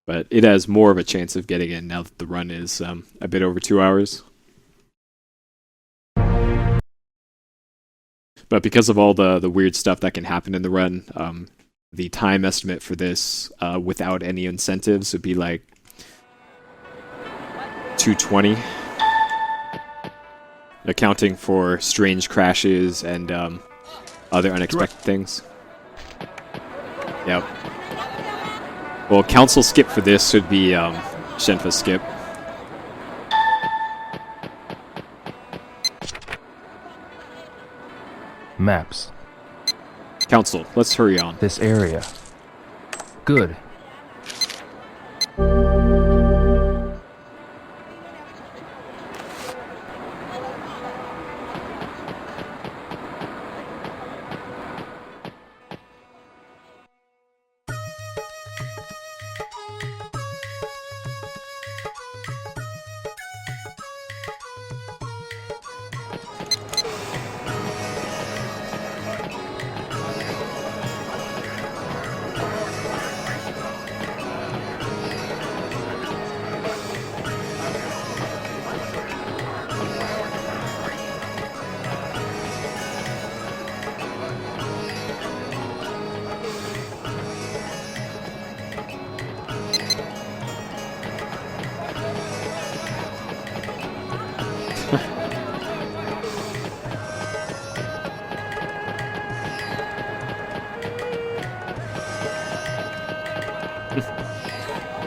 But it has more of a chance of getting in now that the run is a bit over 2 hours. But because of all the weird stuff that can happen in the run, the time estimate for this without any incentives would be like 220, accounting for strange crashes and other unexpected things. Yep. Well, council skip for this would be Shenfa skip. Maps. Council, let's hurry on. This area. Good.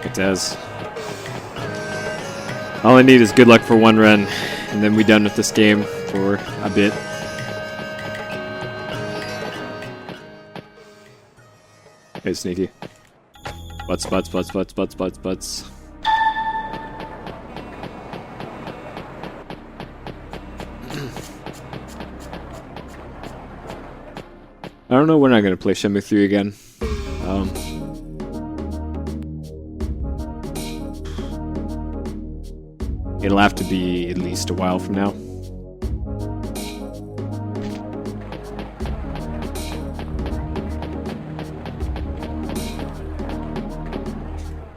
It does. All I need is good luck for one run, and then we're done with this game for a bit. Hey, sneaky. Butts, butts, butts, butts, butts, butts, butts. I don't know when I'm going to play Shenmue 3 again. It'll have to be at least a while from now.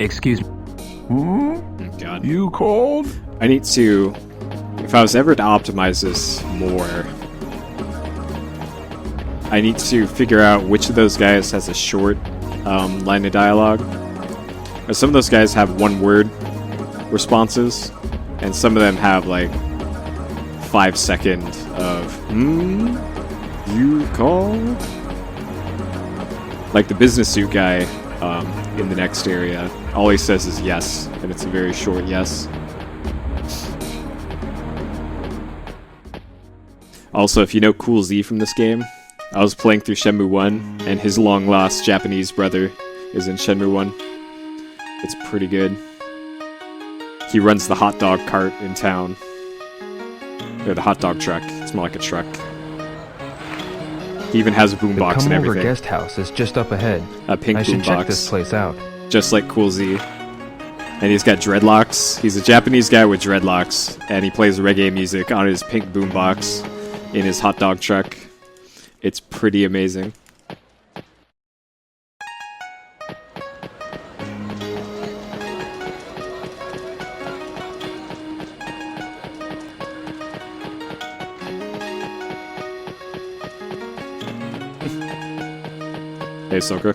Excuse me. Oh, God. You called? I need to... If I was ever to optimize this more, I need to figure out which of those guys has a short line of dialogue. Or some of those guys have one-word responses, and some of them have like 5 seconds of you call? Like the business suit guy in the next area, all he says is yes, and it's a very short yes. Also, if you know Cool Z from this game, I was playing through Shenmue 1, and his long-lost Japanese brother is in Shenmue 1. It's pretty good. He runs the hot dog cart in town. Or the hot dog truck. It's more like a truck. He even has a boombox and everything. The Guest House is just up ahead. A pink I should boombox. check this place out. Just like Cool Z. And he's got dreadlocks. He's a Japanese guy with dreadlocks, and he plays reggae music on his pink boombox in his hot dog truck. It's pretty amazing. Hey, Soka.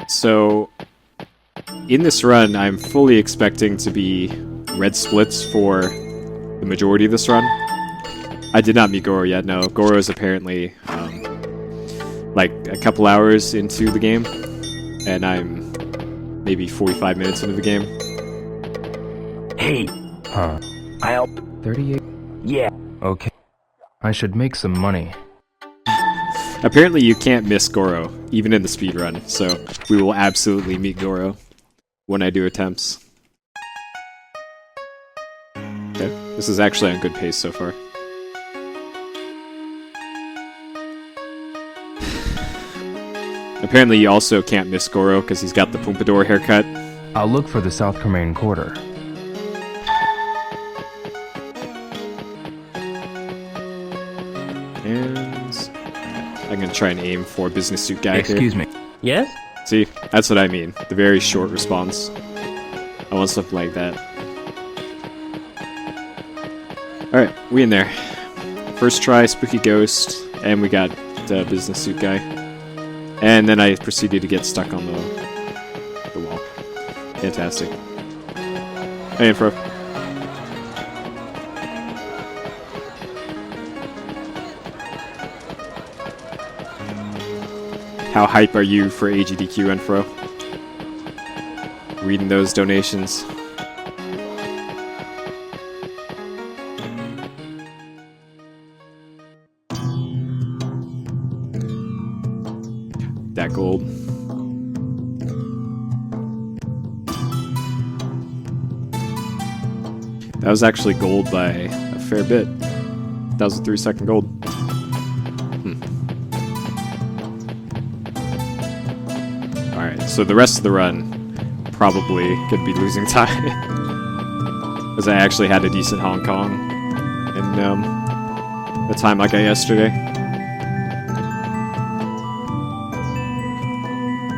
So, in this run, I'm fully expecting to be red splits for the majority of this run. I did not meet Goro yet, no. Goro is apparently, like, a couple hours into the game, and I'm maybe 45 minutes into the game. Hey, Huh. I'll... 38? Yeah. Okay. I should make some money. Apparently you can't miss Goro, even in the speedrun, so we will absolutely meet Goro when I do attempts. Okay, this is actually on good pace so far. Apparently you also can't miss Goro because he's got the Pompadour haircut. I'll look for the South Cremain Quarter. I'm gonna try and aim for business suit guy Excuse here. me. Yes? See, that's what I mean. The very short response. I want something like that. Alright, we in there. First try, spooky ghost, and we got the business suit guy. And then I proceeded to get stuck on the wall. Fantastic. Hey, Infro. How hype are you for AGDQ, Infro? Reading those donations. That gold. That was actually gold by a fair bit. That was a 3-second gold. Alright, so the rest of the run probably could be losing time. Because I actually had a decent Hong Kong in the time I got yesterday.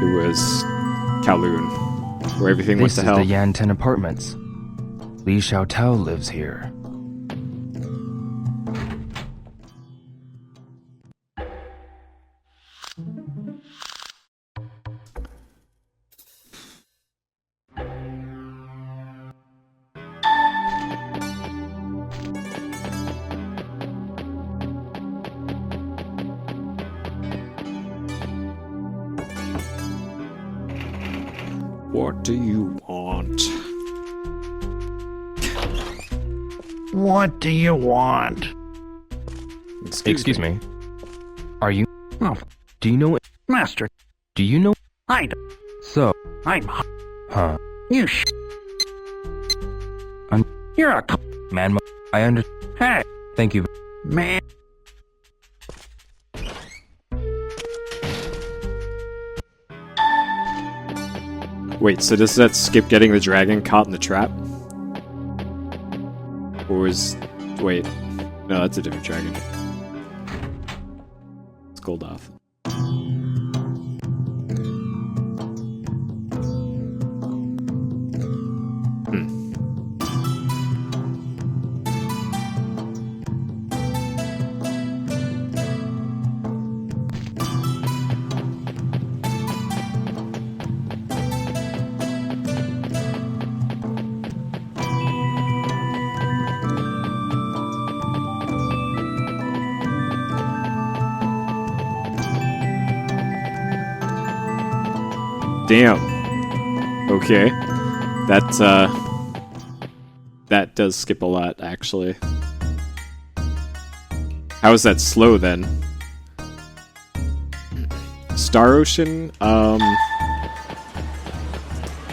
It was Kowloon, where everything went to hell. This is the Yanten Apartments. Li Xiaotao lives here. What do you want? What do you want? Excuse me. Are you... Oh, Do you know... master, Do you know... I d- So... I'm Huh. you I'm- You're a Man... I under... hey, Thank you. man. Wait, so does that skip getting the dragon caught in the trap? Or was... Wait. No, that's a different dragon. It's gold off. Damn. Okay. That does skip a lot, actually. How is that slow, then? Star Ocean? I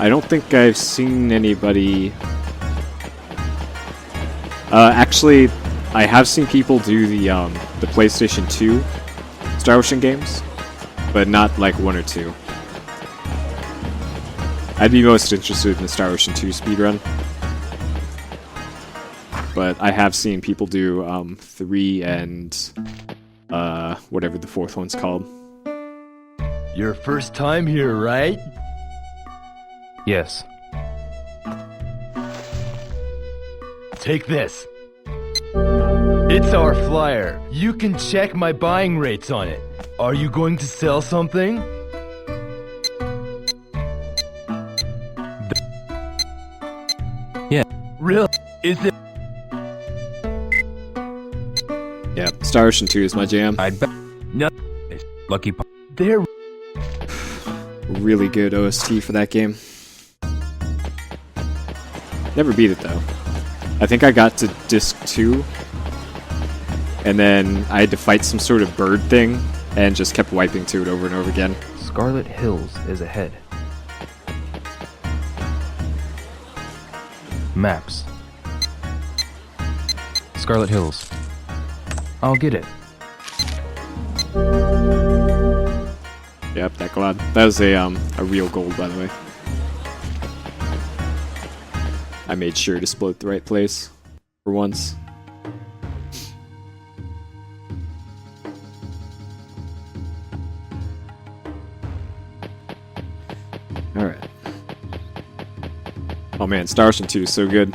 don't think I've seen anybody... actually, I have seen people do the PlayStation 2 Star Ocean games, but not like 1 or 2. I'd be most interested in the Star Ocean 2 speedrun. But I have seen people do 3 and whatever the 4th one's called. Your first time here, right? Yes. Take this. It's our flyer. You can check my buying rates on it. Are you going to sell something? Yeah. Really? Is it? Yeah, Star Ocean 2 is my jam. I'd bet... No. Lucky... They're Really good OST for that game. Never beat it, though. I think I got to disc 2, and then I had to fight some sort of bird thing, and just kept wiping to it over and over again. Scarlet Hills is ahead. Maps. Scarlet Hills. I'll get it. Yep, that glad. That was a real gold, by the way. I made sure to split the right place for once. Oh man, Star Ocean 2 is so good.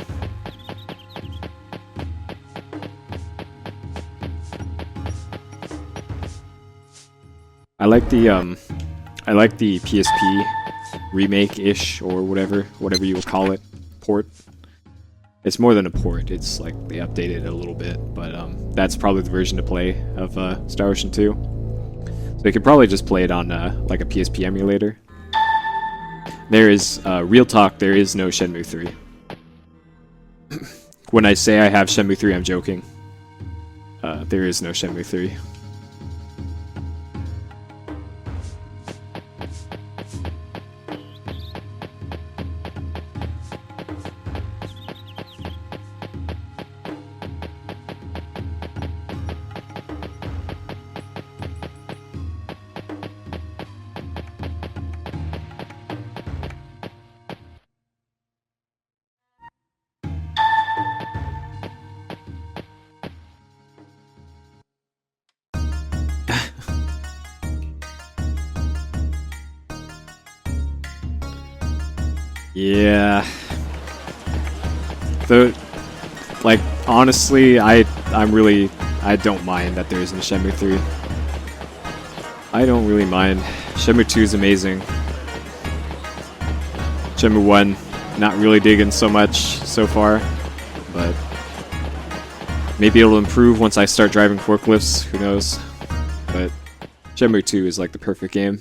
I like the PSP remake-ish or whatever you will call it, port. It's more than a port. It's like they updated it a little bit, but that's probably the version to play of Star Ocean 2. So you could probably just play it on like a PSP emulator. There is real talk. There is no Shenmue 3. When I say I have Shenmue 3, I'm joking. There is no Shenmue 3. Yeah. Though, like, honestly, I don't mind that there isn't a Shenmue 3. I don't really mind. Shenmue 2 is amazing. Shenmue 1, not really digging so much so far, but maybe it'll improve once I start driving forklifts, who knows. But Shenmue 2 is like the perfect game.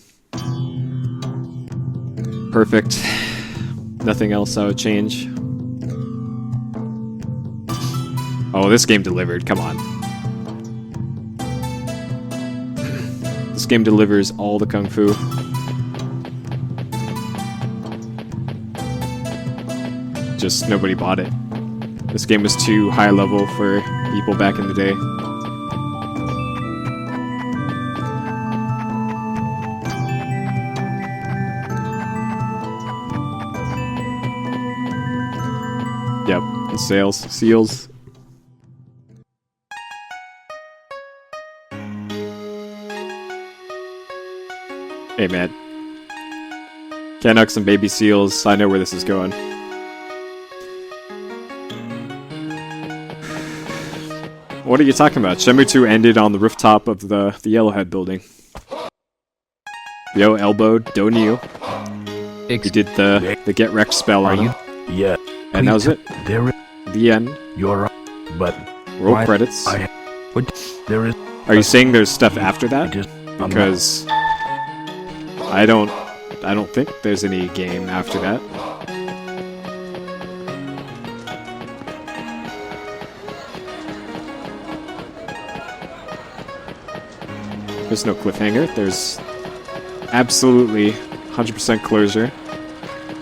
Perfect. Nothing else I would change. Oh, this game delivered. Come on. This game delivers all the kung fu. Just nobody bought it. This game was too high level for people back in the day. Yep, and seals. Hey man. Canucks and baby seals, I know where this is going. What are you talking about? Shenmue 2 ended on the rooftop of the Yellowhead building. Yo, elbowed, don't you? You did the get wrecked spell on him. Yeah. And that was it. There is. The end. You're right. But. Roll why- credits. What? There is. Are you saying there's stuff after that? I'm Because I don't think there's any game after that. There's no cliffhanger. There's absolutely 100% closure.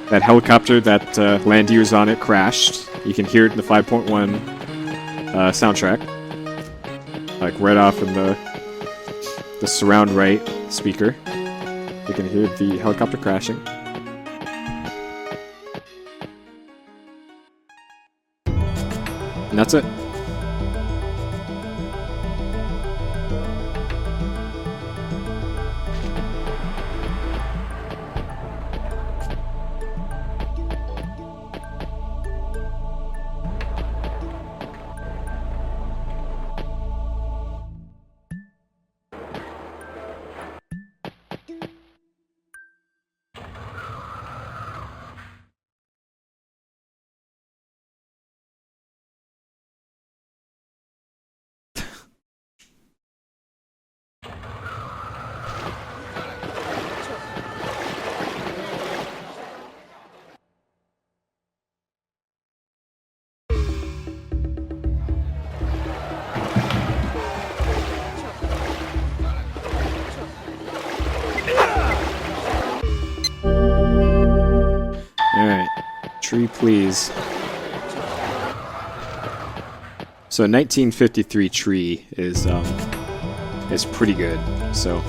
That helicopter that Landier's on it crashed. You can hear it in the 5.1 soundtrack. Like right off in the surround right speaker. You can hear the helicopter crashing. And that's it. Alright. Tree, please. So 1953 tree is pretty good. So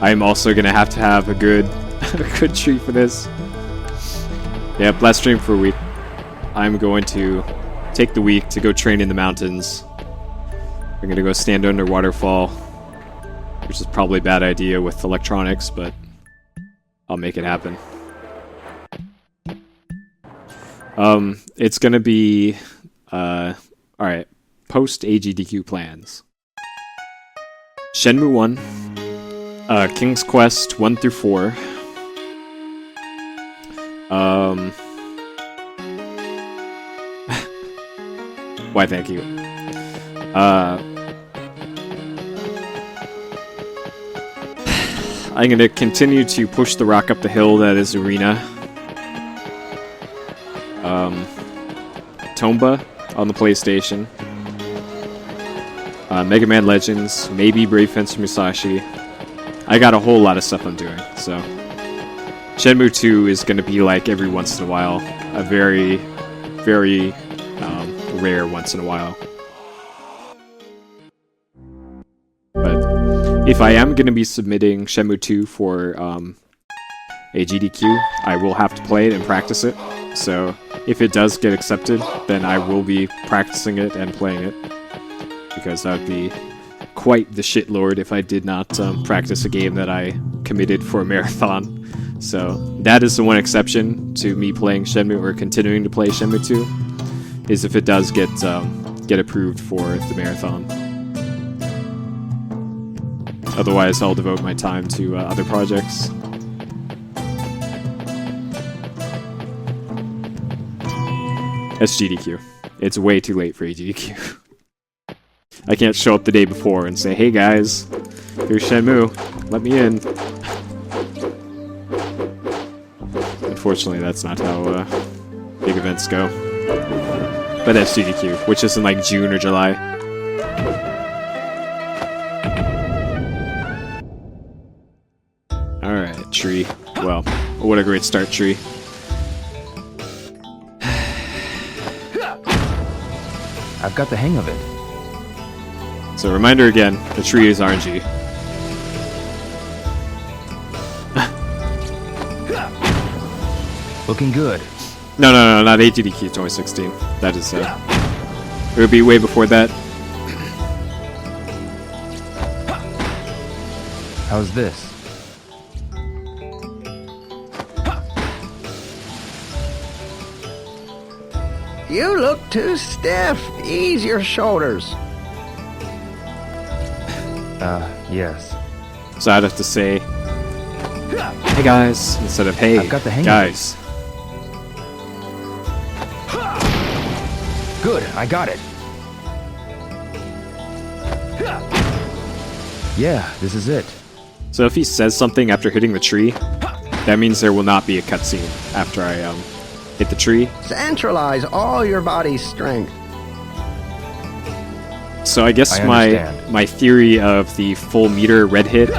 I'm also gonna have to have a good a good tree for this. Yeah, last stream for a week. I'm going to take the week to go train in the mountains. I'm gonna go stand under a waterfall, which is probably a bad idea with electronics, but I'll make it happen. It's gonna be alright. Post AGDQ plans. Shenmue 1, King's Quest 1 through 4. Why thank you. I'm gonna continue to push the rock up the hill that is Arena. Tomba on the PlayStation. Mega Man Legends, maybe Brave Fencer Musashi. I got a whole lot of stuff I'm doing, so... Shenmue 2 is gonna be like every once in a while. A very, very rare once in a while. But if I am gonna be submitting Shenmue 2 for AGDQ, I will have to play it and practice it. So if it does get accepted, then I will be practicing it and playing it. Because that would be quite the shitlord if I did not practice a game that I committed for a marathon. So that is the one exception to me playing Shenmue or continuing to play Shenmue 2, is if it does get approved for the marathon. Otherwise, I'll devote my time to other projects. SGDQ. It's way too late for AGDQ. I can't show up the day before and say, hey guys, here's Shenmue, let me in. Unfortunately, that's not how big events go. But SGDQ, which is in like June or July. Alright, Tree. Well, what a great start, Tree. I've got the hang of it. So reminder again, the Tree is RNG. Looking good. No, not AGDQ 2016. That is, it would be way before that. How's this? You look too stiff. Ease your shoulders. Yes. So I'd have to say, hey guys, instead of hey I've got the hang of guys. Good, I got it. Yeah, this is it. So if he says something after hitting the tree, that means there will not be a cutscene after I hit the tree. Centralize all your body's strength. So I guess I my understand. theory of the full meter red hit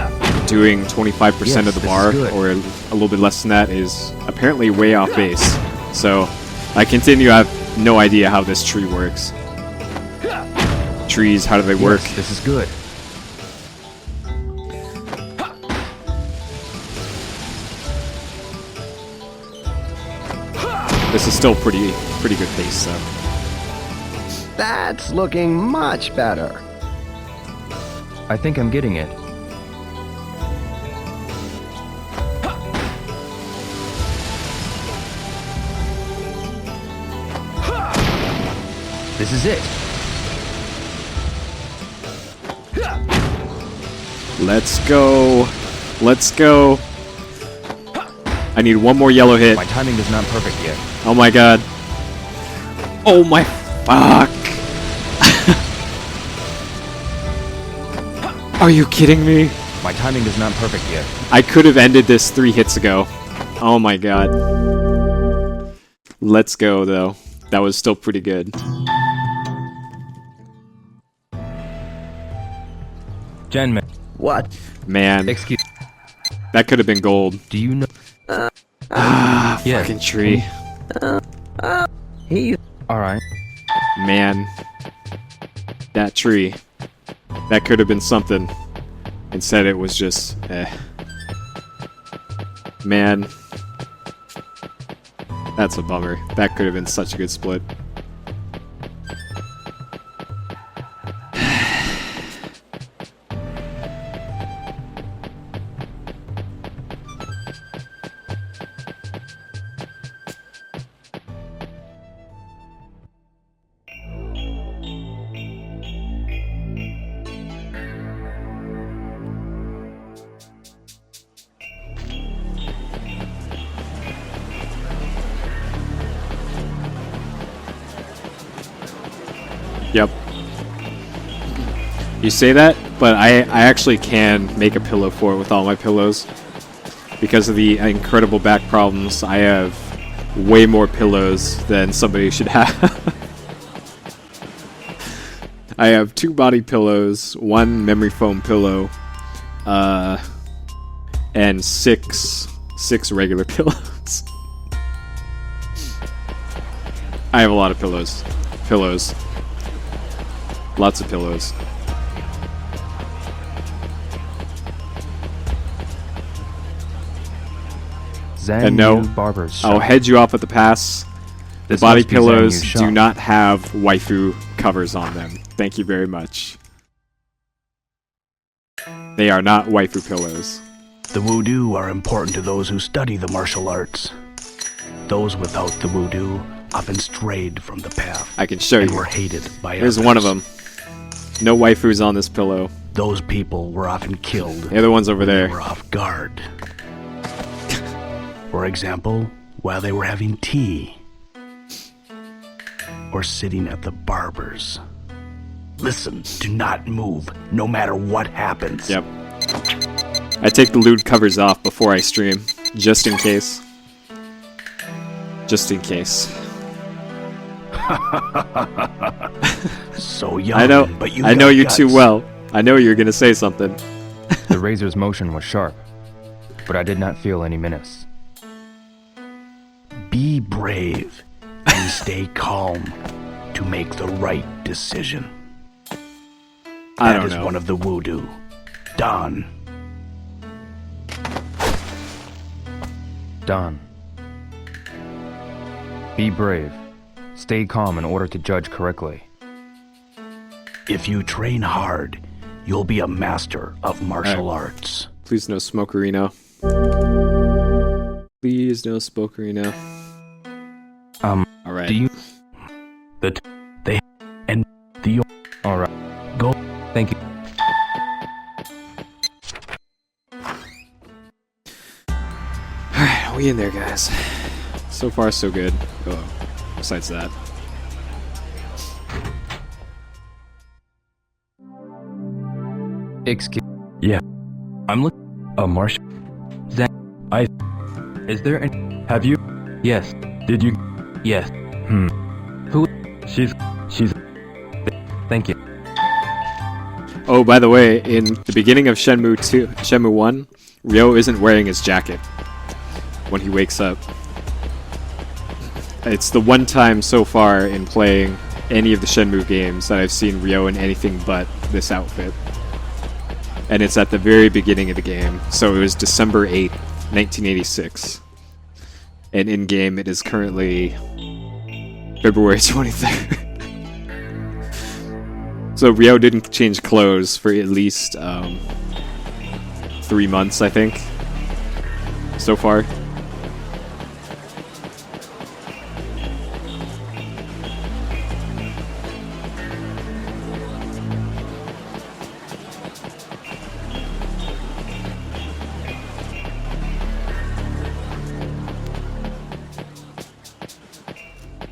doing 25% Yes, of the this bar, is good. or a little bit less than that, is apparently way off base. So I continue, I have no idea how this tree works. Trees, how do they work? Yes, this is good. This is still pretty good pace, though. That's looking much better. I think I'm getting it. This is it. Let's go. Let's go. I need one more yellow hit. My timing is not perfect yet. Oh my god. Oh my fuck. Are you kidding me? My timing is not perfect yet. I could have ended this 3 hits ago. Oh my god. Let's go, though. That was still pretty good. Genman. What? Man, Excuse. that could have been gold. Do you know? Ah, Yeah. fucking tree. He All right. Man. That tree. That could have been something. Instead it was just, Man. That's a bummer. That could have been such a good split. Yep. You say that, but I actually can make a pillow for it with all my pillows. Because of the incredible back problems, I have way more pillows than somebody should have. I have 2 body pillows, 1 memory foam pillow, and 6 regular pillows. I have a lot of pillows. Lots of pillows. And no, Barber's I'll shop. head you off at the pass. The This body must be pillows Zanyu's do shop. not have waifu covers on them. Thank you very much. They are not waifu pillows. The voodoo are important to those who study the martial arts. Those without the voodoo often strayed from the path I can show and you. were hated by Here's others. one of them. No waifus on this pillow. Those people were often killed. The other one's over They there. were off guard. For example, while they were having tea. Or sitting at the barber's. Listen, do not move, no matter what happens. Yep. I take the lewd covers off before I stream, just in case. Just in case. So young, I know. but you I know got you guts. too well. I know you're gonna say something. The razor's motion was sharp, but I did not feel any menace. Be brave and stay calm to make the right decision. I That don't is know. one of the voodoo. Don. Don. Be brave. Stay calm in order to judge correctly. If you train hard, you'll be a master of martial arts. Please no smokerino. Please no smokerino. Alright. Do you... The Alright. go. Thank you. Alright, we in there, guys. So far, so good. Oh, besides that. Excuse... Yeah. I'm looking. A martial. Is there any... Have you? Yes. Did you? Yes. Who? She's. Thank you. Oh, by the way, in the beginning of Shenmue 1, Ryo isn't wearing his jacket when he wakes up. It's the one time so far in playing any of the Shenmue games that I've seen Ryo in anything but this outfit. And it's at the very beginning of the game, so it was December 8th, 1986. And in-game it is currently February 23rd. So Ryo didn't change clothes for at least 3 months, I think, so far.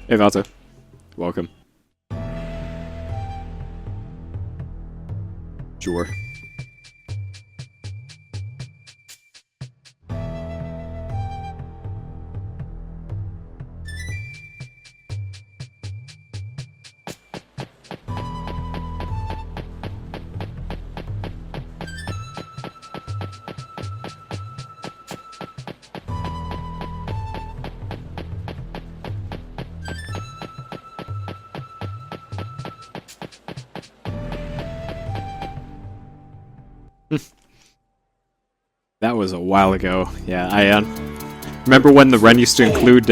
Hey Valta, welcome. Sure. That was a while ago. Yeah, I remember when the run used to include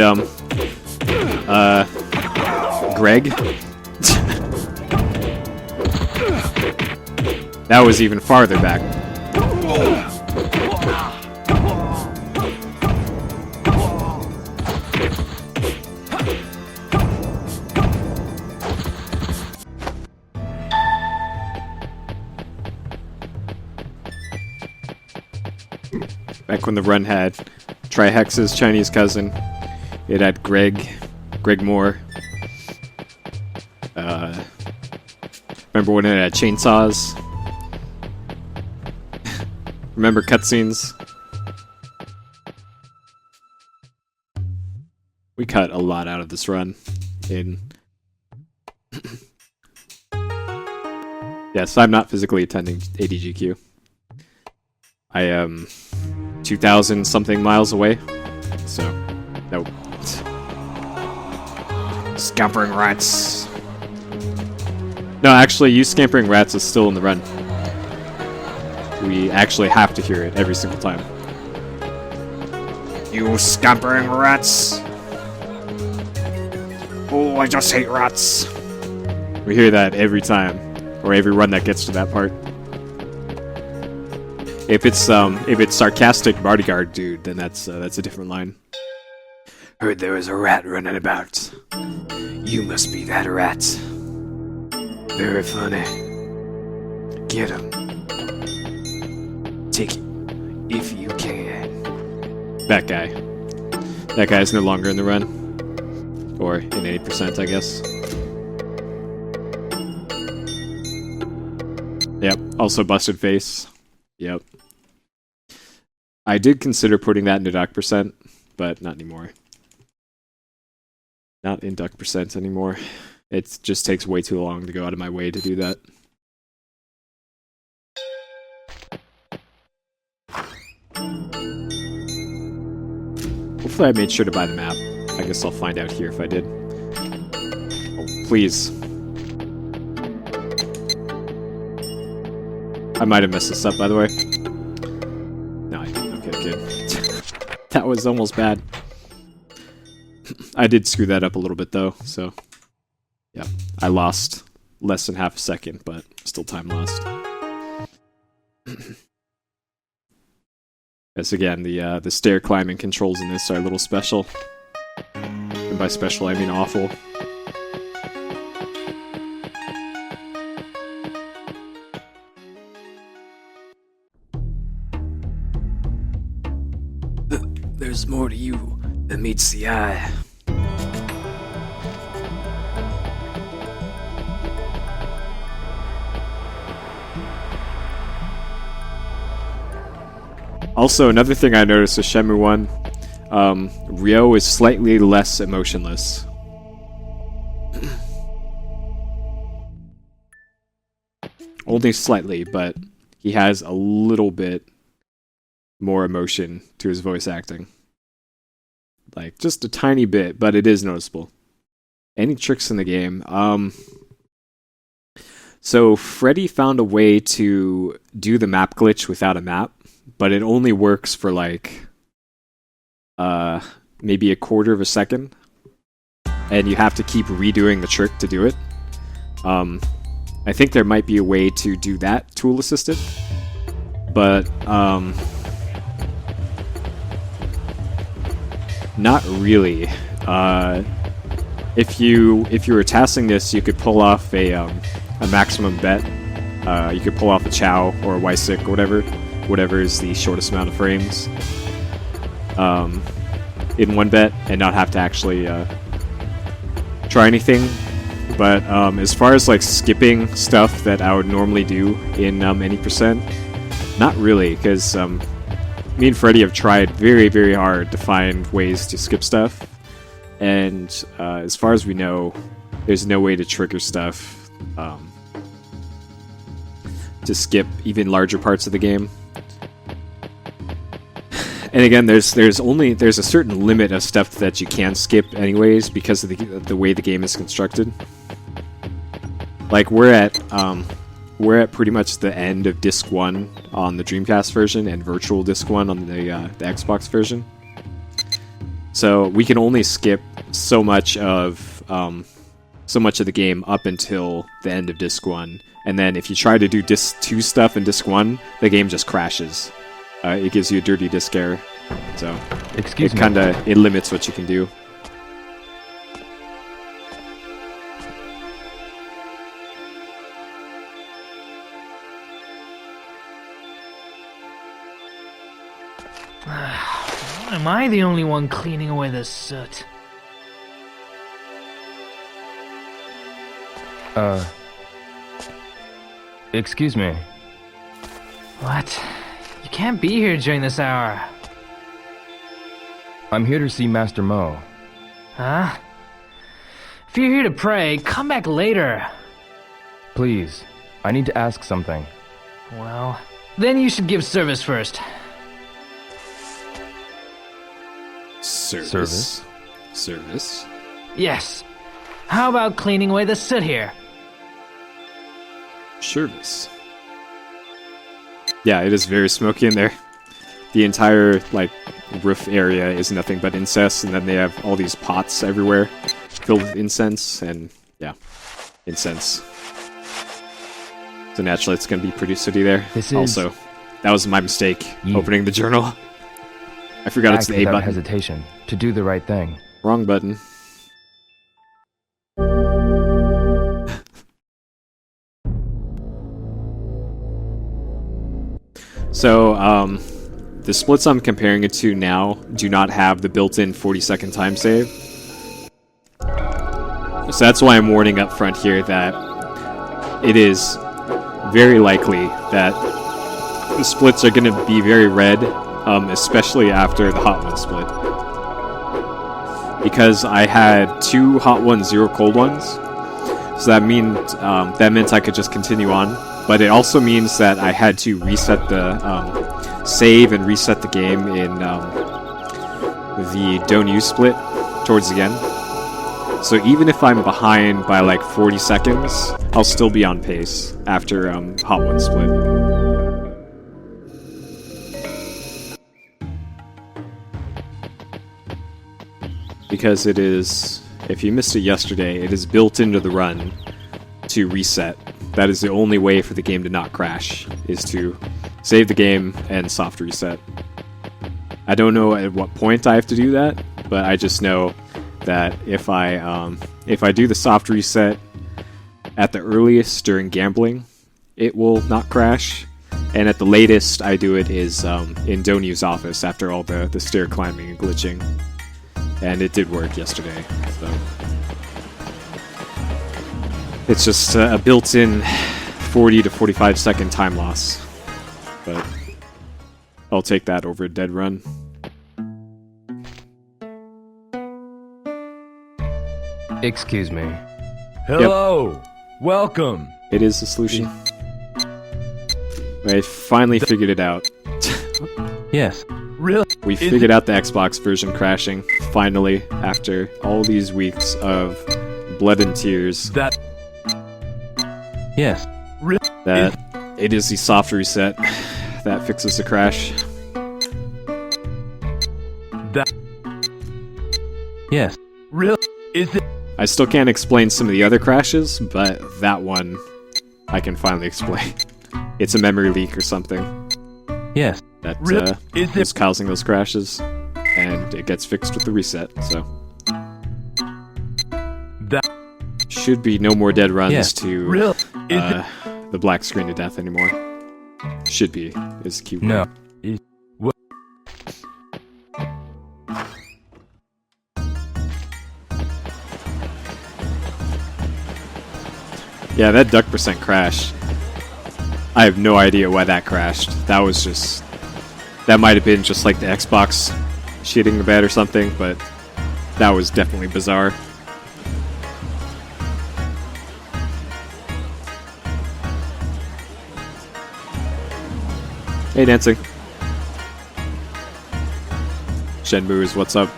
Greg. That was even farther back. Back when the run had Trihex's Chinese cousin, it had Greg Moore, Remember when it had chainsaws? Remember cutscenes? We cut a lot out of this run. Yes, I'm not physically attending AGDQ. I am 2,000 something miles away, so nope. Scampering rats. No, actually, you scampering rats is still in the run. We actually have to hear it every single time. You scampering rats! Oh, I just hate rats! We hear that every time, or every run that gets to that part. If it's sarcastic bodyguard dude, then that's a different line. Heard there was a rat running about. You must be that rat. Very funny. Get him. Take it, if you can. That guy. That guy's no longer in the run. Or in 80%, I guess. Yep, also busted face. Yep. I did consider putting that into duck percent, but not anymore. Not in duck percent anymore. It just takes way too long to go out of my way to do that. Hopefully I made sure to buy the map. I guess I'll find out here if I did. Oh, please. I might have messed this up, by the way. No, I didn't. Okay, good. That was almost bad. I did screw that up a little bit, though, so... Yeah, I lost less than half a second, but still time lost. Yes, again, the stair climbing controls in this are a little special. And by special, I mean awful. There's more to you than meets the eye. Also, another thing I noticed with Shenmue 1, Ryo is slightly less emotionless. Only slightly, but he has a little bit more emotion to his voice acting. Like, just a tiny bit, but it is noticeable. Any tricks in the game? So, Freddy found a way to do the map glitch without a map, but it only works for like maybe a quarter of a second, and you have to keep redoing the trick to do it. I think there might be a way to do that tool assisted, but not really. If you were tasking this, you could pull off a maximum bet. You could pull off a Chow or a Y-Stick or whatever is the shortest amount of frames in one bet, and not have to actually try anything. But as far as like skipping stuff that I would normally do in any percent, not really, because me and Freddy have tried very, very hard to find ways to skip stuff, and as far as we know, there's no way to trigger stuff to skip even larger parts of the game. And again, there's a certain limit of stuff that you can skip anyways because of the way the game is constructed. Like we're at pretty much the end of Disc 1 on the Dreamcast version and Virtual Disc 1 on the Xbox version. So we can only skip so much of the game up until the end of Disc 1. And then if you try to do Disc 2 stuff in Disc 1, the game just crashes. It gives you a dirty disc error, so Excuse me. It limits what you can do. Am I the only one cleaning away the soot? Excuse me. What? You can't be here during this hour. I'm here to see Master Mo. Huh? If you're here to pray, come back later. Please, I need to ask something. Well, then you should give service first. Service. Service. Yes. How about cleaning away the soot here? Service. Yeah, it is very smoky in there. The entire, like, roof area is nothing but incense, and then they have all these pots everywhere filled with incense, and, yeah, incense. So naturally it's going to be pretty sooty there. Also, that was my mistake, opening the journal. I forgot it's the A button. Hesitation, to do the right thing. Wrong button. So, the splits I'm comparing it to now do not have the built-in 40-second time save. So that's why I'm warning up front here that it is very likely that the splits are going to be very red, especially after the Hot One split. Because I had 2 hot ones, 0 cold ones. So that meant I could just continue on. But it also means that I had to reset the save and reset the game in the Don't Use split towards the end. So even if I'm behind by like 40 seconds, I'll still be on pace after Hot One split. Because it is, if you missed it yesterday, it is built into the run to reset. That is the only way for the game to not crash, is to save the game and soft reset. I don't know at what point I have to do that, but I just know that if I do the soft reset at the earliest during gambling, it will not crash. And at the latest I do it is in Don't Use Office after all the stair climbing and glitching. And it did work yesterday, so... It's just a built-in 40 to 45 second time loss. But I'll take that over a dead run. Excuse me. Hello! Welcome! It is a solution. I finally figured it out. Yes. Really? We figured out the Xbox version crashing, finally, after all these weeks of blood and tears. Yes. That it is the soft reset that fixes the crash. Yes. Really? Is it? I still can't explain some of the other crashes, but that one I can finally explain. It's a memory leak or something Yes. that is causing those crashes, and it gets fixed with the reset, so... Should be no more dead runs to the black screen of death anymore. Should be, is the key word. No. Yeah, that duck percent crash. I have no idea why that crashed. That was just... That might have been just like the Xbox shitting the bed or something, but that was definitely bizarre. Hey, dancing. Shenmue is what's up.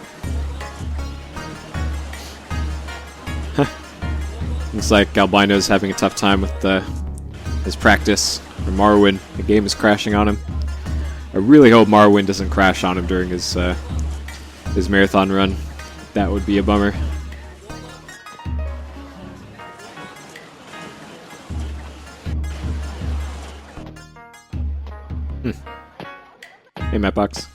Looks like Albino's having a tough time with his practice for Morrowind. The game is crashing on him. I really hope Morrowind doesn't crash on him during his marathon run. That would be a bummer. Hey, Mapbox.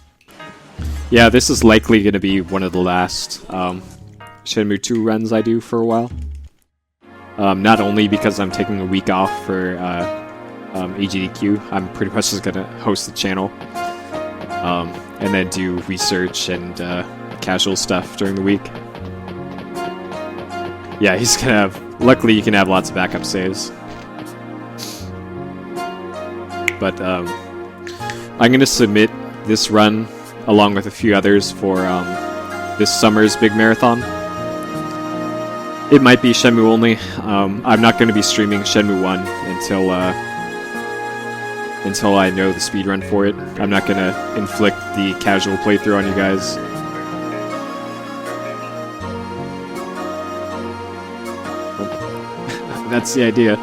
Yeah, this is likely going to be one of the last Shenmue II runs I do for a while. Not only because I'm taking a week off for AGDQ, I'm pretty much just going to host the channel and then do research and casual stuff during the week. Yeah, he's going to have... Luckily, you can have lots of backup saves. but I'm gonna submit this run along with a few others for this summer's big marathon. It might be Shenmue only. I'm not going to be streaming Shenmue 1 until I know the speedrun for it. I'm not going to inflict the casual playthrough on you guys. That's the idea.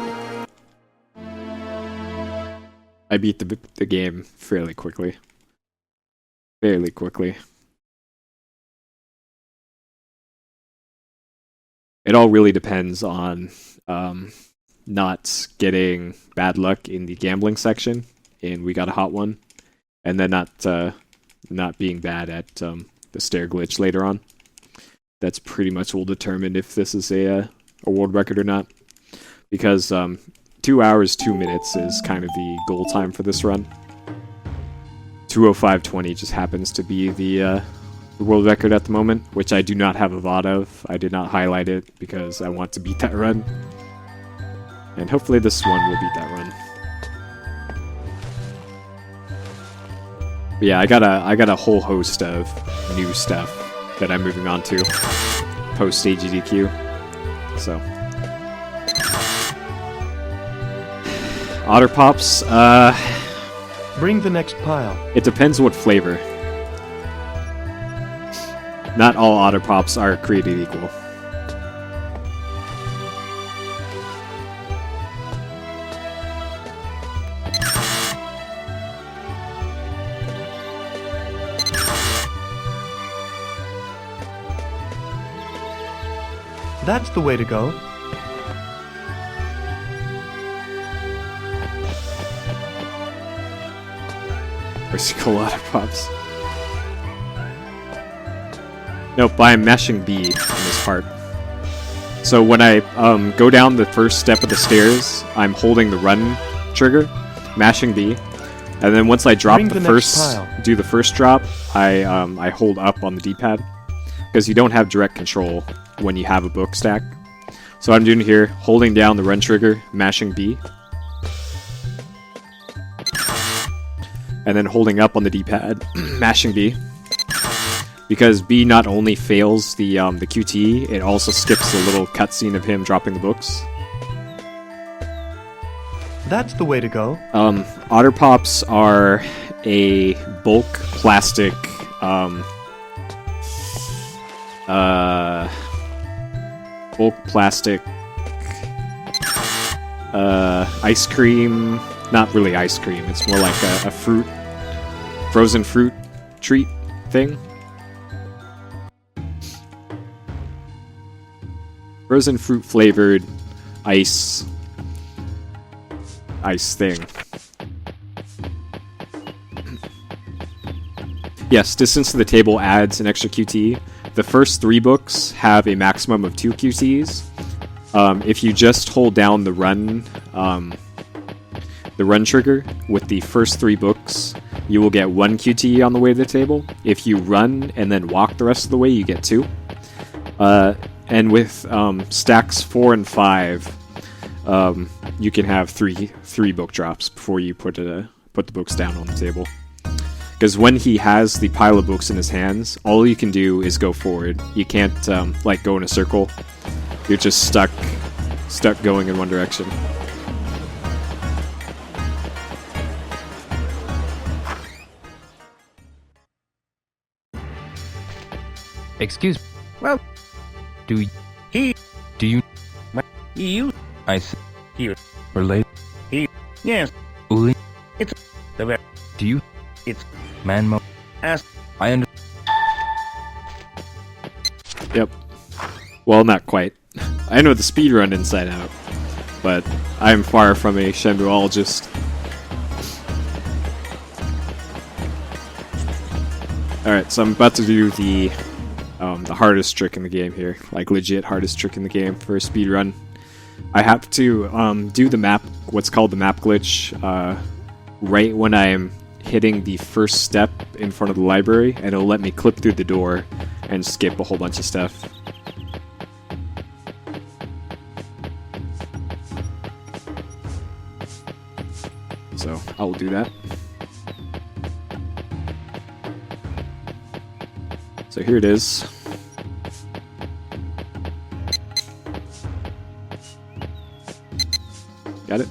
I beat the game fairly quickly. Fairly quickly. It all really depends on not getting bad luck in the gambling section, and we got a hot one, and then not being bad at the stair glitch later on. That's pretty much will determine if this is a world record or not, because 2 hours 2 minutes is kind of the goal time for this run. 2:05:20 just happens to be the world record at the moment, which I do not have a VOD of. I did not highlight it because I want to beat that run. And hopefully this one will beat that run. But yeah, I got a whole host of new stuff that I'm moving on to post AGDQ. So Otter Pops, Bring the next pile. it depends what flavor. Not all Otter Pops are created equal. That's the way to go. Icicle Otter Pops. Nope, I'm mashing B in this part. So when I go down the first step of the stairs, I'm holding the run trigger, mashing B, and then once I drop Bring the the next first, pile. do the first drop, I hold up on the D-pad because you don't have direct control when you have a book stack. So I'm doing here, holding down the run trigger, mashing B, and then holding up on the D-pad, mashing B. Because B not only fails the QT, it also skips the little cutscene of him dropping the books. That's the way to go. Otter Pops are a bulk plastic ice cream. Not really ice cream, it's more like a frozen fruit treat thing. Frozen fruit flavored ice thing. Yes, distance to the table adds an extra QT. The first 3 books have a maximum of 2 QTs. If you just hold down the run trigger with the first 3 books, you will get 1 QT on the way to the table. If you run and then walk the rest of the way, you get 2. And with stacks 4 and 5, you can have three book drops before you put the books down on the table. Because when he has the pile of books in his hands, all you can do is go forward. You can't like go in a circle. You're just stuck going in one direction. Excuse me. Well, Do he, you you, I see here, relate yes, Uli? it's the very, Do you it's Manmo? ask, I under Yep. Well, not quite. I know the speedrun inside out, but I'm far from a Shenmueologist. Alright, so I'm about to do the hardest trick in the game here. Like, legit hardest trick in the game for a speedrun. I have to do the map, what's called the map glitch, right when I'm hitting the first step in front of the library, and it'll let me clip through the door and skip a whole bunch of stuff. So So I will do that. So here it is. Got it?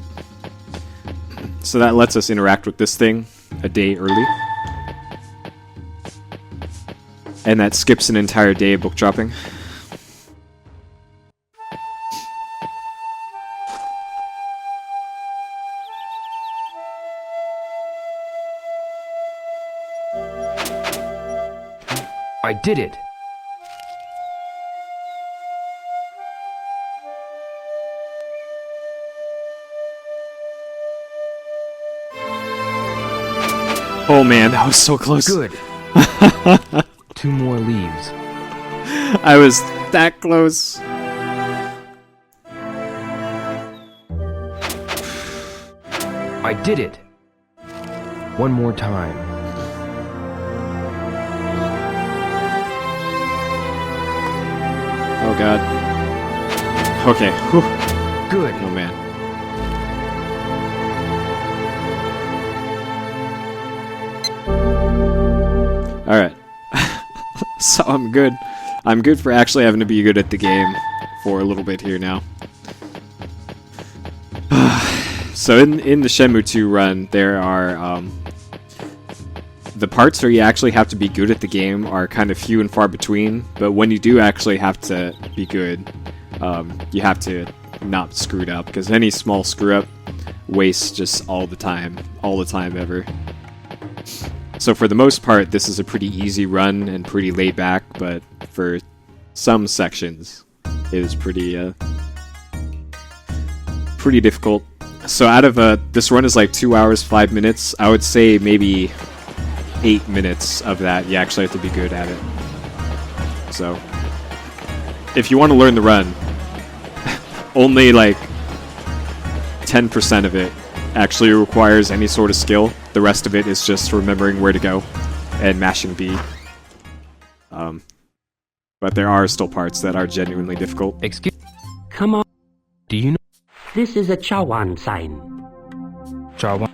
So that lets us interact with this thing a day early. And that skips an entire day of book dropping. I did it! Oh man, that was so close. Good. 2 more leaves. I was that close. I did it! One more time. Oh god. Okay. Whew. Good. Oh man. Alright. So I'm good. I'm good for actually having to be good at the game for a little bit here now. So in the Shenmue II run, there are the parts where you actually have to be good at the game are kind of few and far between, but when you do actually have to be good, you have to not screw it up, because any small screw up wastes just all the time ever. So for the most part, this is a pretty easy run and pretty laid back, but for some sections, it is pretty difficult. So out of this run is like 2 hours, 5 minutes. I would say maybe 8 minutes of that you actually have to be good at it. So if you want to learn the run, only like 10% of it actually requires any sort of skill. The rest of it is just remembering where to go and mashing B. But there are still parts that are genuinely difficult. Excuse. Come on. Do you know This is a Chawan sign. Jawa?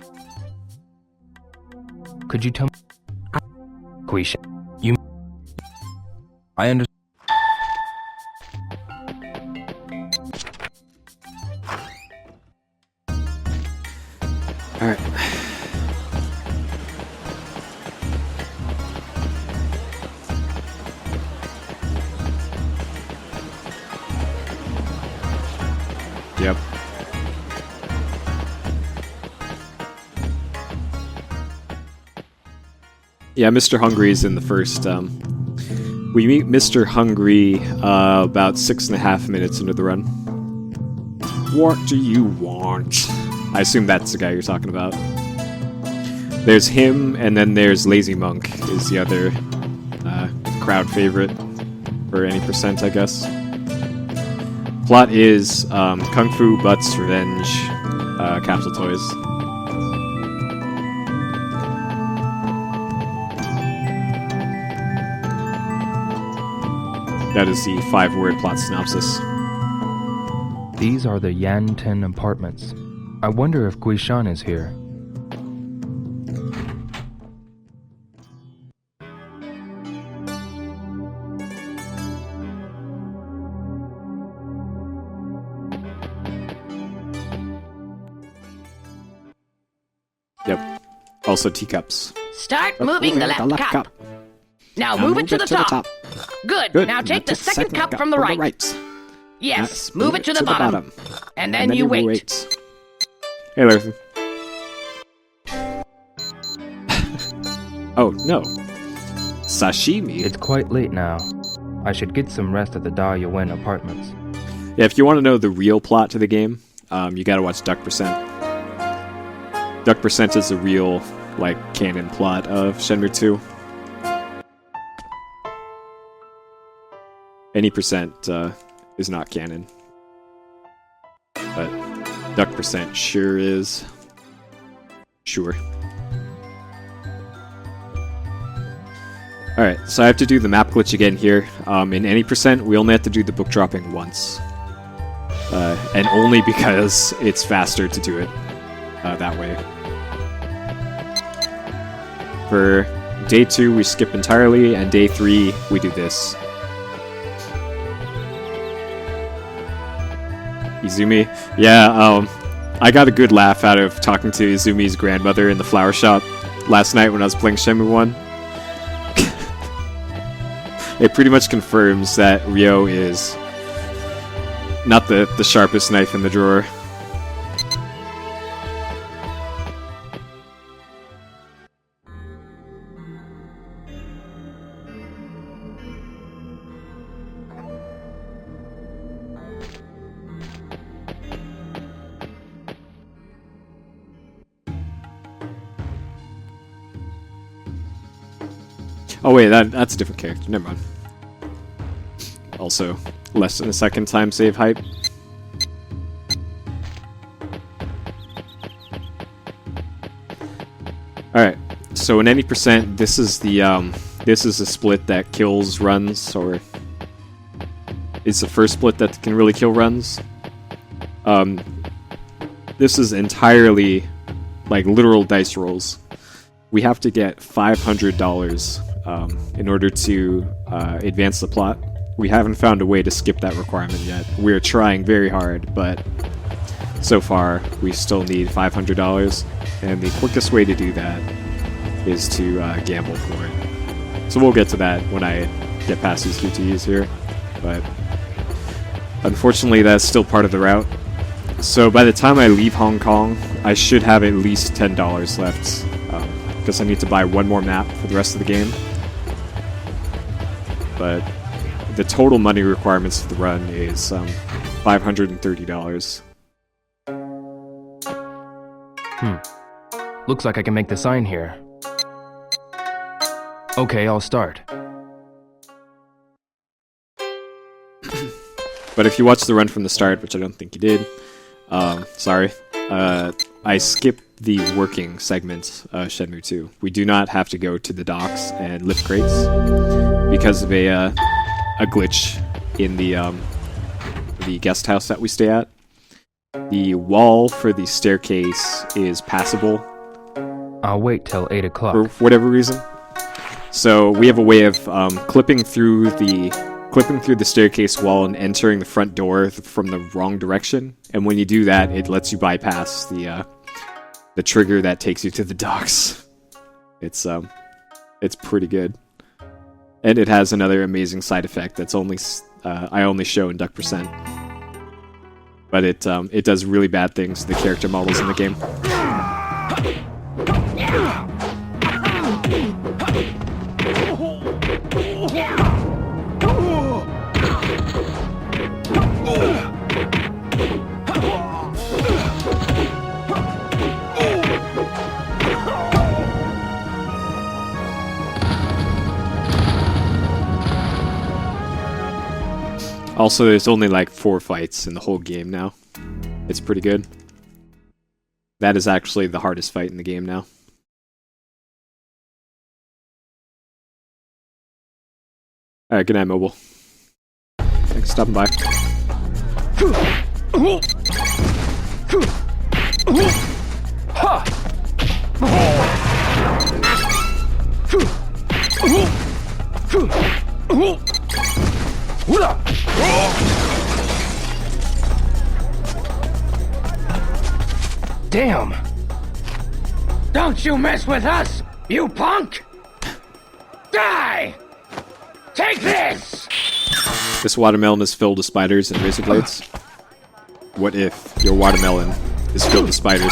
Could you tell me? Quisha. You. I understand. Alright. Yep. Yeah, Mr. Hungry is in the first. We meet Mr. Hungry about 6.5 minutes into the run. What do you want? I assume that's the guy you're talking about. There's him, and then there's Lazy Monk, is the other crowd favorite for any percent, I guess. Plot is Kung Fu, Butts, Revenge, Capsule Toys. That is the 5-word plot synopsis. These are the Yanten apartments. I wonder if Guishan is here. Yep. Also teacups. Start moving the left cup. Now move it to the top. Good. Now take the second cup from the right. Yes, move it to the bottom. And then you wait. Hey, Larson. Oh, no. Sashimi? It's quite late now. I should get some rest at the Da Yuen apartments. Yeah, if you want to know the real plot to the game, you gotta watch Duck Percent. Duck Percent is the real, like, canon plot of Shenmue II. Any percent is not canon. But Duck Percent sure is. Sure. Alright, so I have to do the map glitch again here. In any percent, we only have to do the book dropping once. And only because it's faster to do it that way. For day 2, we skip entirely, and day 3, we do this. Izumi? Yeah, I got a good laugh out of talking to Izumi's grandmother in the flower shop last night when I was playing Shenmue 1. It pretty much confirms that Ryo is not the sharpest knife in the drawer. Oh wait, that's a different character. Never mind. Also, less than a second time save hype. Alright, so in any percent, this is the split that kills runs, or it's the first split that can really kill runs. This is entirely like literal dice rolls. We have to get $500 in order to advance the plot. We haven't found a way to skip that requirement yet. We're trying very hard, but so far we still need $500, and the quickest way to do that is to gamble for it. So we'll get to that when I get past these QTEs here, but unfortunately that's still part of the route. So by the time I leave Hong Kong, I should have at least $10 left, because I need to buy one more map for the rest of the game. But the total money requirements for the run is $530. Looks like I can make the sign here. Okay, I'll start. But if you watch the run from the start, which I don't think you did, sorry, I skipped the working segment Shenmue 2. We do not have to go to the docks and lift crates because of a glitch in the guest house that we stay at. The wall for the staircase is passable. I'll wait till 8 o'clock. For whatever reason. So we have a way of clipping through the staircase wall and entering the front door from the wrong direction. And when you do that, it lets you bypass the trigger that takes you to the docks. It's pretty good. And it has another amazing side effect that's I only show in duck percent. But it does really bad things to the character models in the game. Also, there's only like 4 fights in the whole game now. It's pretty good. That is actually the hardest fight in the game now. Alright, good night, Mobile. Thanks for stopping by. Damn! Don't you mess with us, you punk! Die! Take this! This watermelon is filled with spiders and razor blades. What if your watermelon is filled with spiders?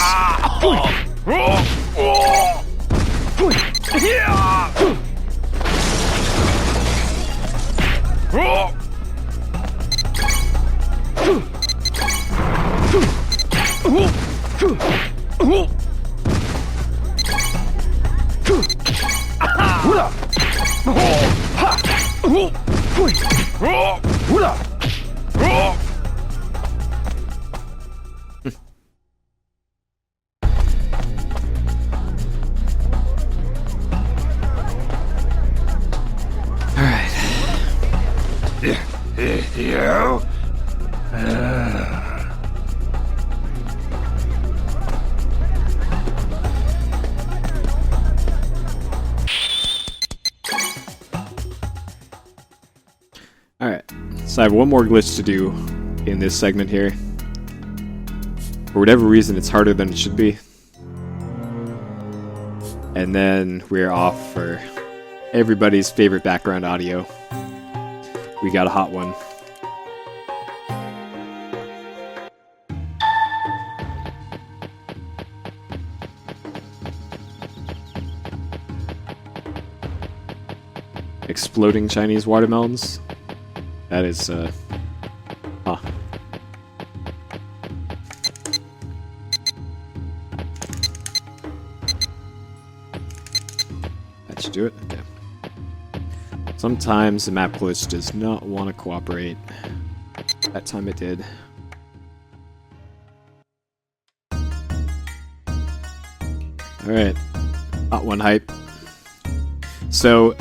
Alright, so I have one more glitch to do in this segment here. For whatever reason, it's harder than it should be. And then we're off for everybody's favorite background audio. We got a hot one. Exploding Chinese watermelons. That is, That should do it. Okay. Sometimes the map glitch does not want to cooperate. That time it did. Alright. Hot one hype. So,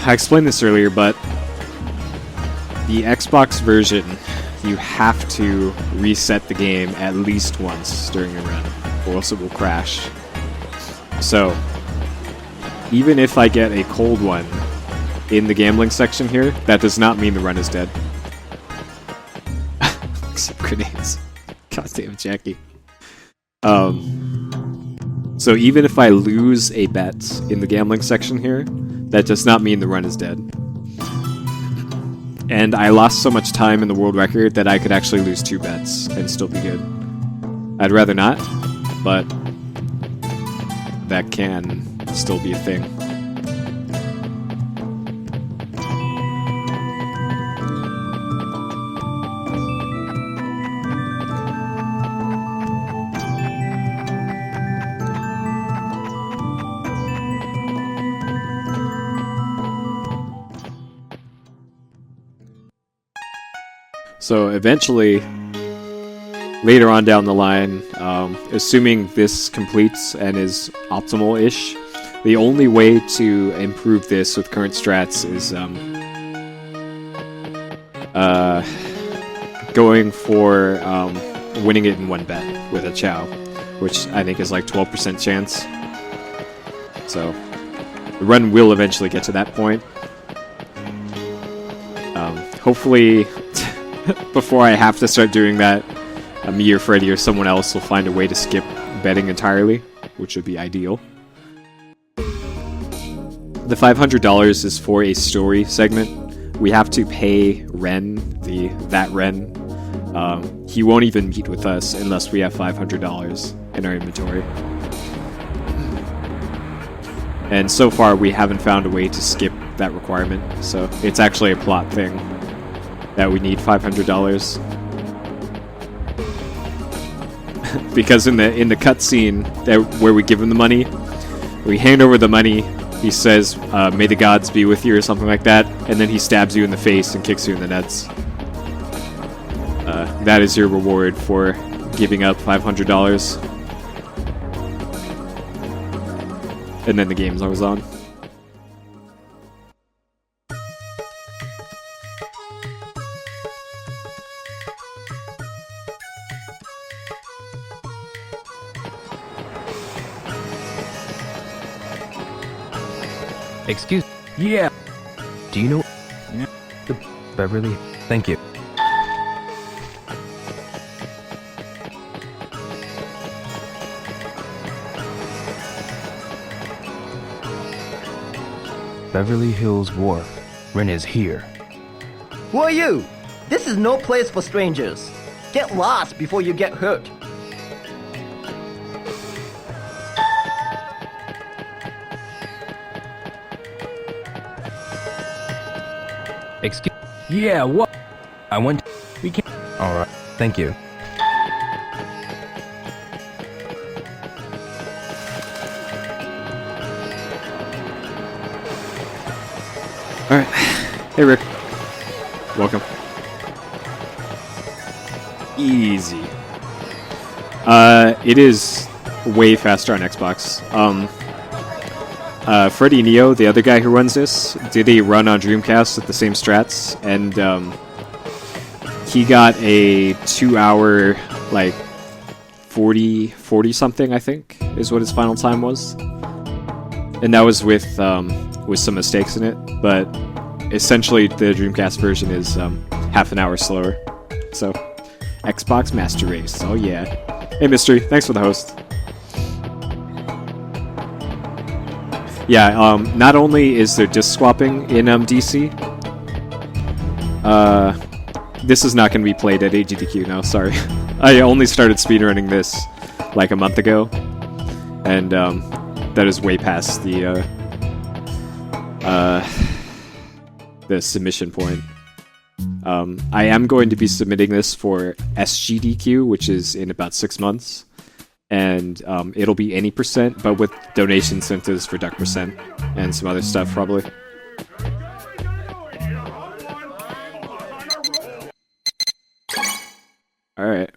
I explained this earlier, but the Xbox version, you have to reset the game at least once during a run, or else it will crash. So, even if I get a cold one in the gambling section here, that does not mean the run is dead. Except grenades. Goddamn Jackie. So even if I lose a bet in the gambling section here, that does not mean the run is dead. And I lost so much time in the world record that I could actually lose 2 bets and still be good. I'd rather not, but that can still be a thing. So eventually, later on down the line, assuming this completes and is optimal-ish, the only way to improve this with current strats is going for winning it in 1 bet with a Chow, which I think is like 12% chance. So the run will eventually get to that point. Hopefully, before I have to start doing that, me or Freddy or someone else will find a way to skip betting entirely, which would be ideal. The $500 is for a story segment. We have to pay Ren, that Ren. He won't even meet with us unless we have $500 in our inventory. And so far, we haven't found a way to skip that requirement, so it's actually a plot thing that we need $500. Because in the cutscene where we give him the money, we hand over the money, he says, may the gods be with you or something like that, and then he stabs you in the face and kicks you in the nuts. That is your reward for giving up $500. And then the game goes on. Excuse. Yeah. Do you know? Yeah. The Beverly. Thank you. Beverly Hills Wharf. Ren is here. Who are you? This is no place for strangers. Get lost before you get hurt. Excuse. Yeah, what? I went. We can't. Alright, thank you. Alright. Hey, Rick. Welcome. Easy. It is way faster on Xbox. Freddy Neo, the other guy who runs this, did a run on Dreamcast with the same strats, and he got a 2-hour, like, 40 something, I think, is what his final time was. And that was with with some mistakes in it, but essentially the Dreamcast version is half an hour slower. So, Xbox Master Race. Oh yeah. Hey Mystery, thanks for the host. Yeah, not only is there disc swapping in DC, this is not going to be played at AGDQ now, sorry. I only started speedrunning this like a month ago, and that is way past the submission point. I am going to be submitting this for SGDQ, which is in about 6 months, and it'll be any %, but with donation incentives for duck % and some other stuff probably. Alright.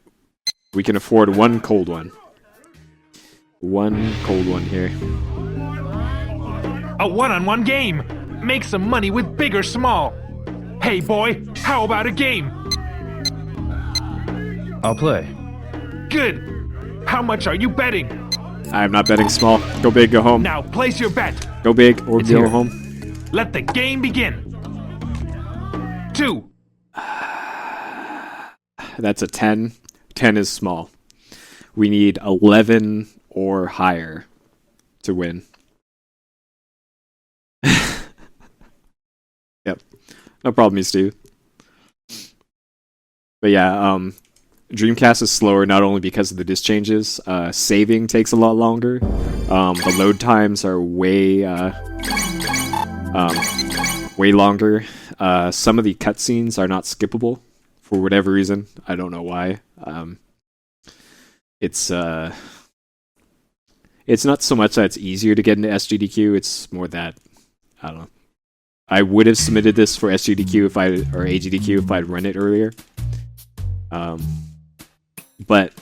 We can afford one cold one. One cold one here. A one-on-one game! Make some money with big or small! Hey boy, how about a game? I'll play. Good! How much are you betting? I'm not betting small. Go big, go home. Now place your bet! Go big or It's go here. home. Let the game begin! 2. That's a 10. 10 is small. We need 11 or higher to win. Yep. No problem, Steve. But yeah, Dreamcast is slower not only because of the disc changes. Saving takes a lot longer. The load times are way longer. Some of the cutscenes are not skippable for whatever reason. I don't know why. It's not so much that it's easier to get into SGDQ. It's more that I don't know. I would have submitted this for SGDQ or AGDQ if I'd run it earlier. But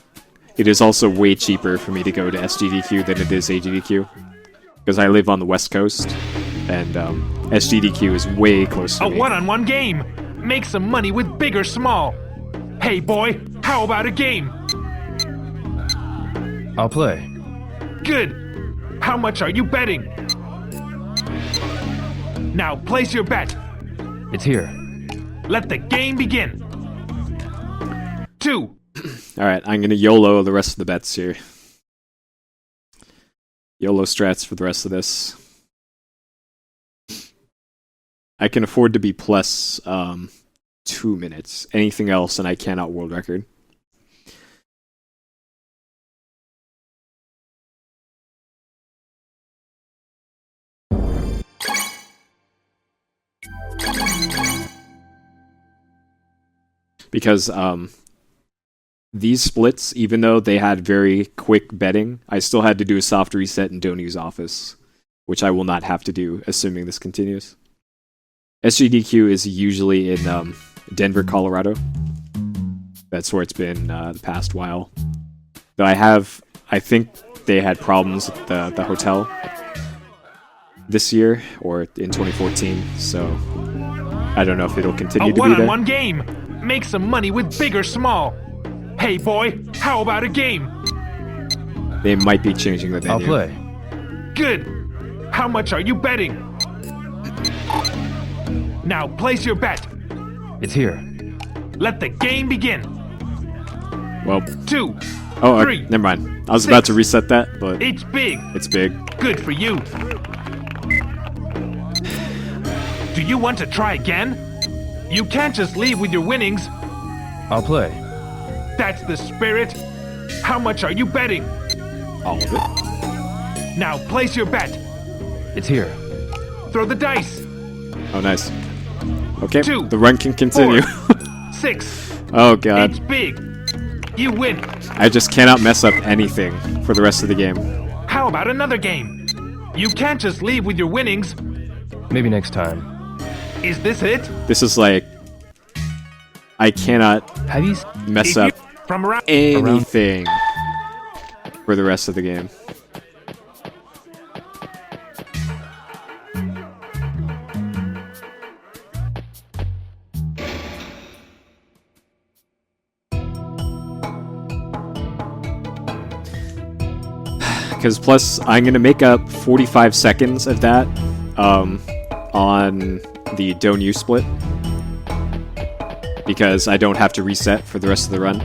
it is also way cheaper for me to go to SGDQ than it is AGDQ because I live on the West Coast, and SGDQ is way closer to A me. one-on-one game! Make some money with big or small! Hey boy, how about a game? I'll play. Good! How much are you betting? Now place your bet! It's here. Let the game begin! 2. Alright, I'm gonna YOLO the rest of the bets here. YOLO strats for the rest of this. I can afford to be plus 2 minutes. Anything else and I cannot world record. Because these splits, even though they had very quick betting, I still had to do a soft reset in Donu's office, which I will not have to do, assuming this continues. SGDQ is usually in Denver, Colorado. That's where it's been the past while. Though I think they had problems with the hotel this year, or in 2014, so I don't know if it'll continue to be there. A one-on-one game! Make some money with big or small! Hey boy, how about a game? They might be changing the venue. I'll play. Good! How much are you betting? Now place your bet! It's here. Let the game begin! Well, 2. oh, 3. never mind. I was 6. about to reset that, but It's big! it's big. Good for you! Do you want to try again? You can't just leave with your winnings! I'll play. That's the spirit! How much are you betting? All of it. Now place your bet! It's here. Throw the dice! Oh, nice. Okay, 2, the run can continue. 4, 6. Oh god. It's big! You win! I just cannot mess up anything for the rest of the game. How about another game? You can't just leave with your winnings! Maybe next time. Is this it? This is like... I cannot Have you mess If up you- from around anything for the rest of the game. Because plus, I'm going to make up 45 seconds of that on the don't-use split, because I don't have to reset for the rest of the run.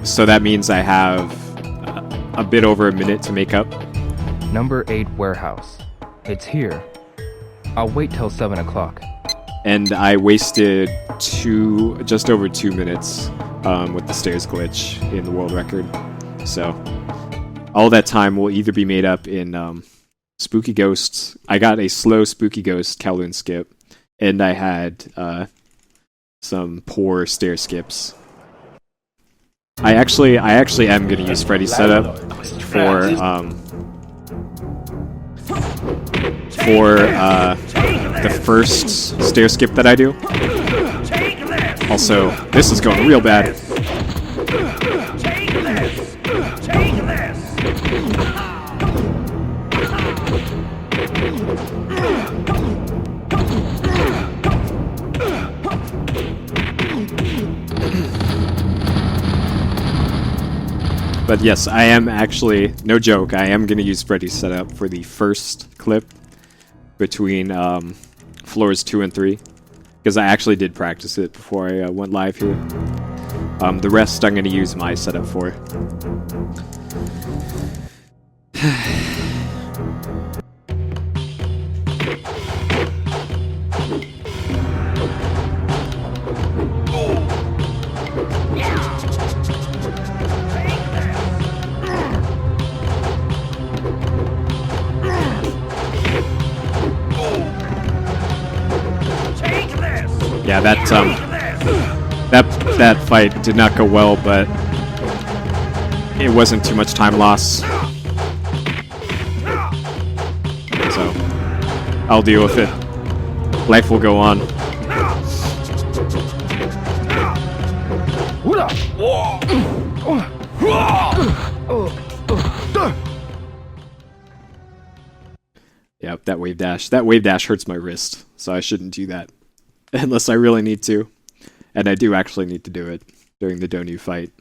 So that means I have a bit over a minute to make up. Number 8 warehouse. It's here. I'll wait till 7 o'clock. And I wasted just over 2 minutes with the stairs glitch in the world record. So all that time will either be made up in Spooky Ghosts. I got a slow Spooky Ghost Kowloon skip, and I had some poor stair skips. I actually am going to use Freddy's setup for the first stair skip that I do. Also, this is going real bad. But yes, I am actually, no joke, I am going to use Freddy's setup for the first clip between floors 2 and 3, because I actually did practice it before I went live here. The rest I'm going to use my setup for. Yeah, that fight did not go well, but it wasn't too much time loss. So I'll deal with it. Life will go on. Yep, that wave dash. That wave dash hurts my wrist, so I shouldn't do that. Unless I really need to. And I do actually need to do it during the Donu fight.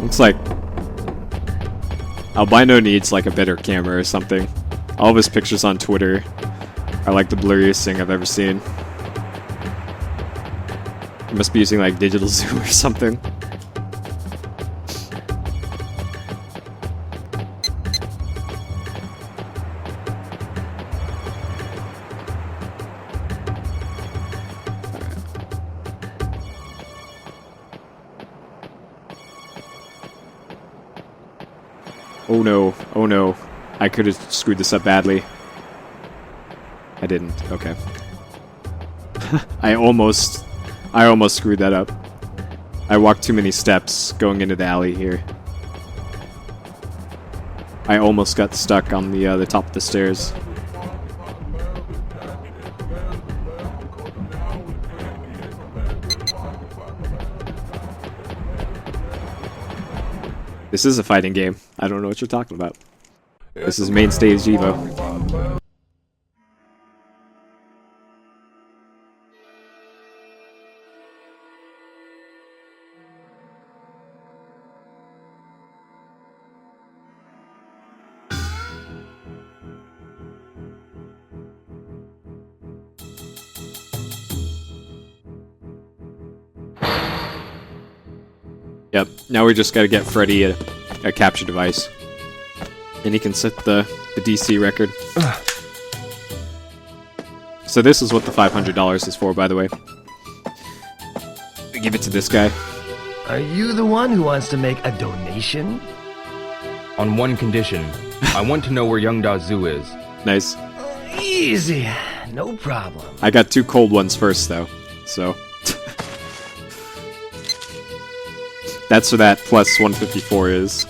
Looks like Albino needs like a better camera or something. All of his pictures on Twitter are like the blurriest thing I've ever seen. He must be using like digital zoom or something. Oh no, oh no. I could have screwed this up badly. I didn't, okay. I almost screwed that up. I walked too many steps going into the alley here. I almost got stuck on the top of the stairs. This is a fighting game. I don't know what you're talking about. This is main stage Evo. Yep, now we just gotta get Freddy a capture device. And he can set the DC record. So this is what the $500 is for, by the way. We give it to this guy. Are you the one who wants to make a donation? On one condition. I want to know where Young Dazu is. Nice. Easy. No problem. I got 2 cold ones first, though. So... That's what that plus 154 is.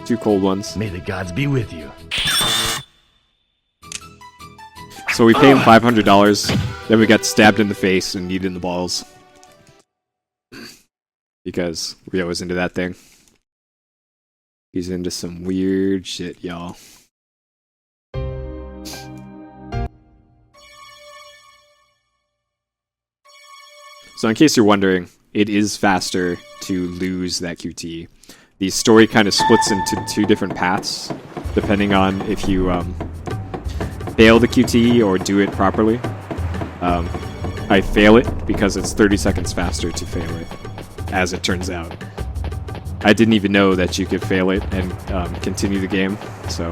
2 cold ones. May the gods be with you. So we pay him $500, then we got stabbed in the face and kneed in the balls. Because Ryo was into that thing. He's into some weird shit, y'all. So in case you're wondering, it is faster to lose that QT. The story kind of splits into two different paths, depending on if you fail the QT or do it properly. I fail it because it's 30 seconds faster to fail it, as it turns out. I didn't even know that you could fail it and continue the game, so...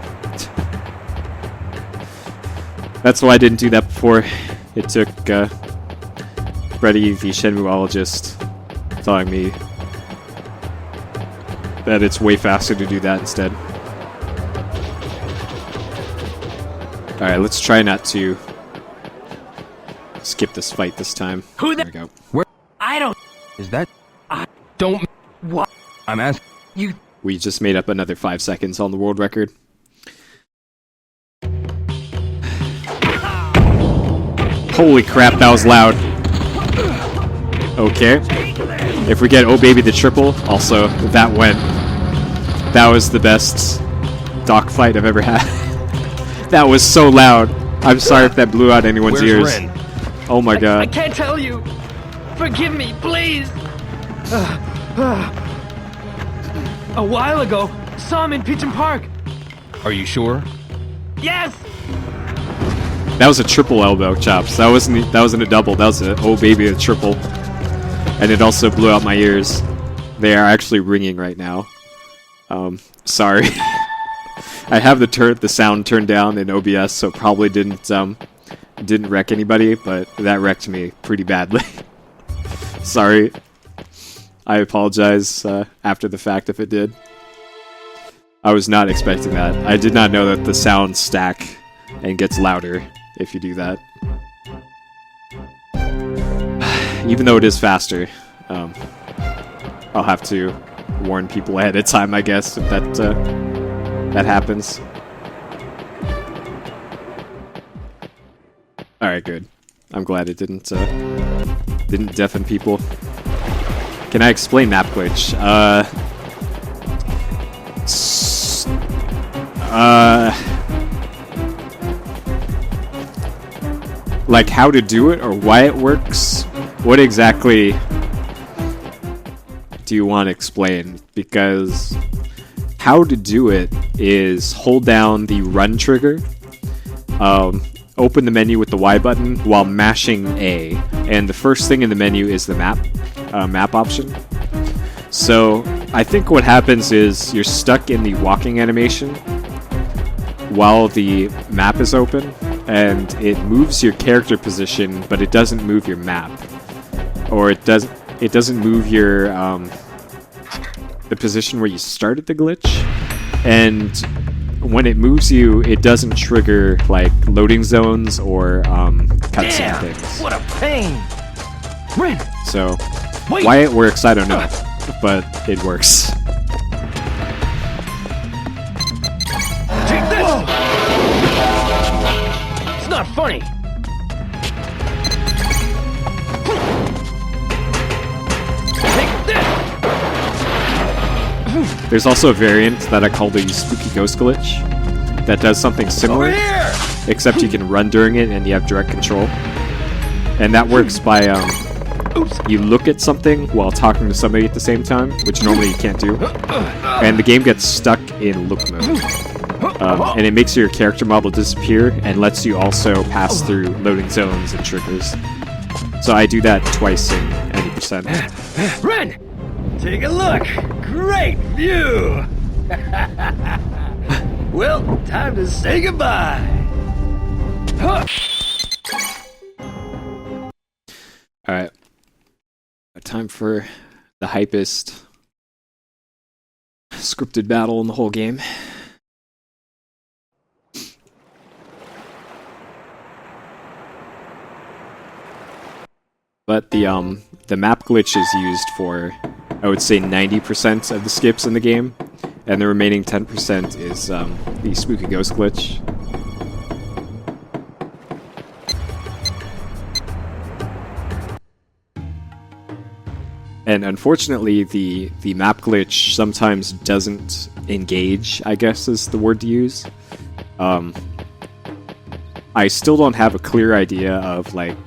That's why I didn't do that before. It took Freddy, the Shenmueologist, telling me that it's way faster to do that instead. Alright, let's try not to skip this fight this time. Who there we go. Where? I don't... Is that... I don't... What? I'm asking... You... We just made up another 5 seconds on the world record. Holy crap, that was loud. Okay. If we get Oh Baby the triple, also, that went. That was the best dogfight I've ever had. That was so loud. I'm sorry if that blew out anyone's ears. Ren? Oh my god. I can't tell you. Forgive me, please. A while ago, saw him in Peach Park. Are you sure? Yes. That was a triple elbow chops. That wasn't a double. That was a Oh Baby a triple. And it also blew out my ears. They are actually ringing right now. Sorry. I have the sound turned down in OBS, so probably didn't wreck anybody, but that wrecked me pretty badly. Sorry. I apologize after the fact if it did. I was not expecting that. I did not know that the sounds stack and gets louder if you do that. Even though it is faster, I'll have to warn people ahead of time, I guess, if that happens. Alright, good. I'm glad it didn't deafen people. Can I explain map glitch? Like how to do it or why it works? What exactly do you want to explain? Because how to do it is hold down the run trigger, open the menu with the Y button while mashing A, and the first thing in the menu is the map option. So I think what happens is you're stuck in the walking animation while the map is open, and it moves your character position, but it doesn't move your map, or it doesn't move your the position where you started the glitch. And when it moves you, it doesn't trigger like loading zones or cutscene things. What a pain! Ren! So Wait. why it works, I don't know, but it works. Take this! It's not funny! Take this! There's also a variant that I call the Spooky Ghost Glitch that does something similar, except you can run during it and you have direct control. And that works by you look at something while talking to somebody at the same time, which normally you can't do, and the game gets stuck in look mode. And it makes your character model disappear and lets you also pass through loading zones and triggers. So I do that twice in any percent. Ren! Take a look! Great view! Well, time to say goodbye! Alright. Time for the hypest scripted battle in the whole game. But the map glitch is used for, I would say, 90% of the skips in the game, and the remaining 10% is the Spooky Ghost glitch. And unfortunately, the map glitch sometimes doesn't engage, I guess is the word to use. I still don't have a clear idea of like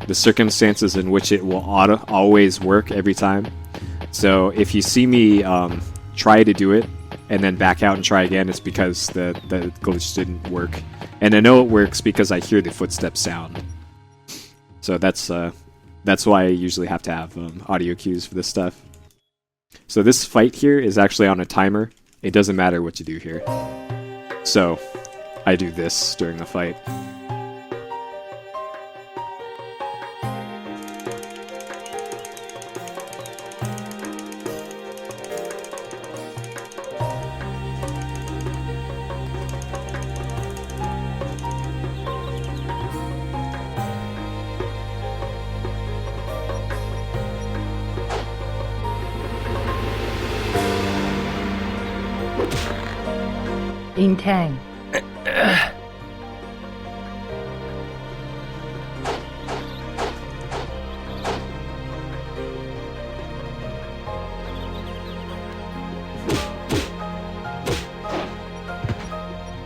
the circumstances in which it will always work every time. So if you see me try to do it and then back out and try again, it's because the glitch didn't work. And I know it works because I hear the footsteps sound. So that's why I usually have to have audio cues for this stuff. So this fight here is actually on a timer. It doesn't matter what you do here. So I do this during the fight. Intang.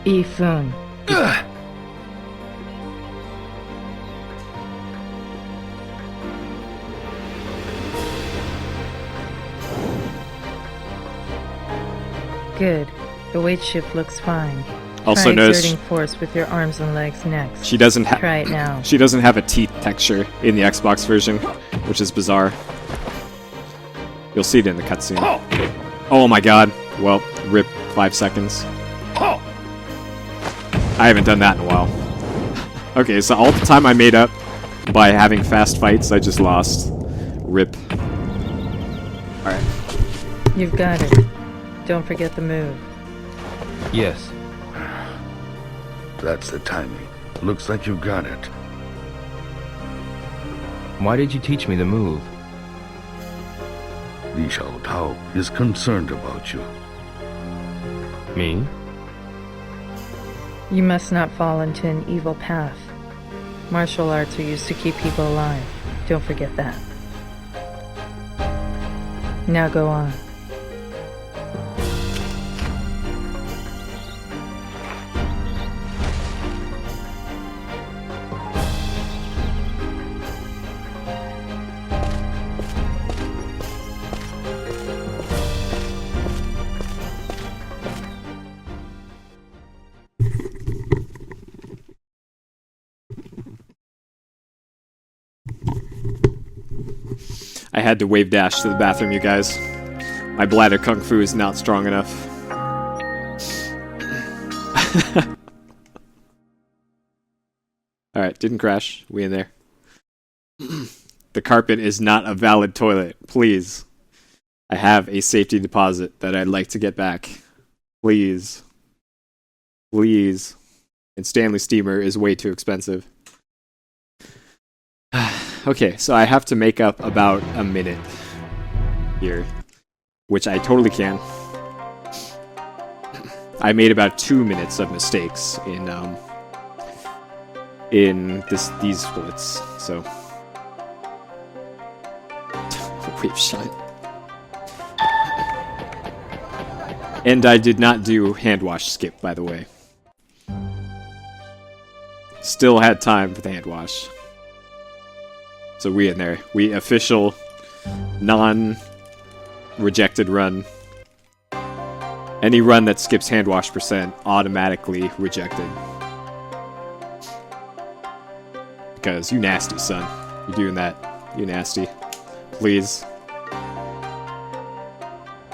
Ifun. Good. The weight shift looks fine. Also Try notice exerting force with your arms and legs next. she doesn't have Try it now. She doesn't have a teeth texture in the Xbox version, which is bizarre. You'll see it in the cutscene. Oh my god. Well, rip 5 seconds. I haven't done that in a while. Okay, so all the time I made up by having fast fights, I just lost. Rip. Alright. You've got it. Don't forget the move. Yes. That's the timing. Looks like you got it. Why did you teach me the move? Li Xiaotao is concerned about you. Me? You must not fall into an evil path. Martial arts are used to keep people alive. Don't forget that. Now go on. I had to wave dash to the bathroom, you guys. My bladder kung fu is not strong enough. Alright, didn't crash. We in there. The carpet is not a valid toilet. Please. I have a safety deposit that I'd like to get back. Please. Please. And Stanley Steamer is way too expensive. Okay, so I have to make up about a minute here, which I totally can. I made about 2 minutes of mistakes in these splits, so wave shot. And I did not do hand wash skip, by the way. Still had time for the hand wash. So we in there. We official non-rejected run. Any run that skips hand wash percent automatically rejected. Because you nasty, son. You're doing that. You nasty. Please.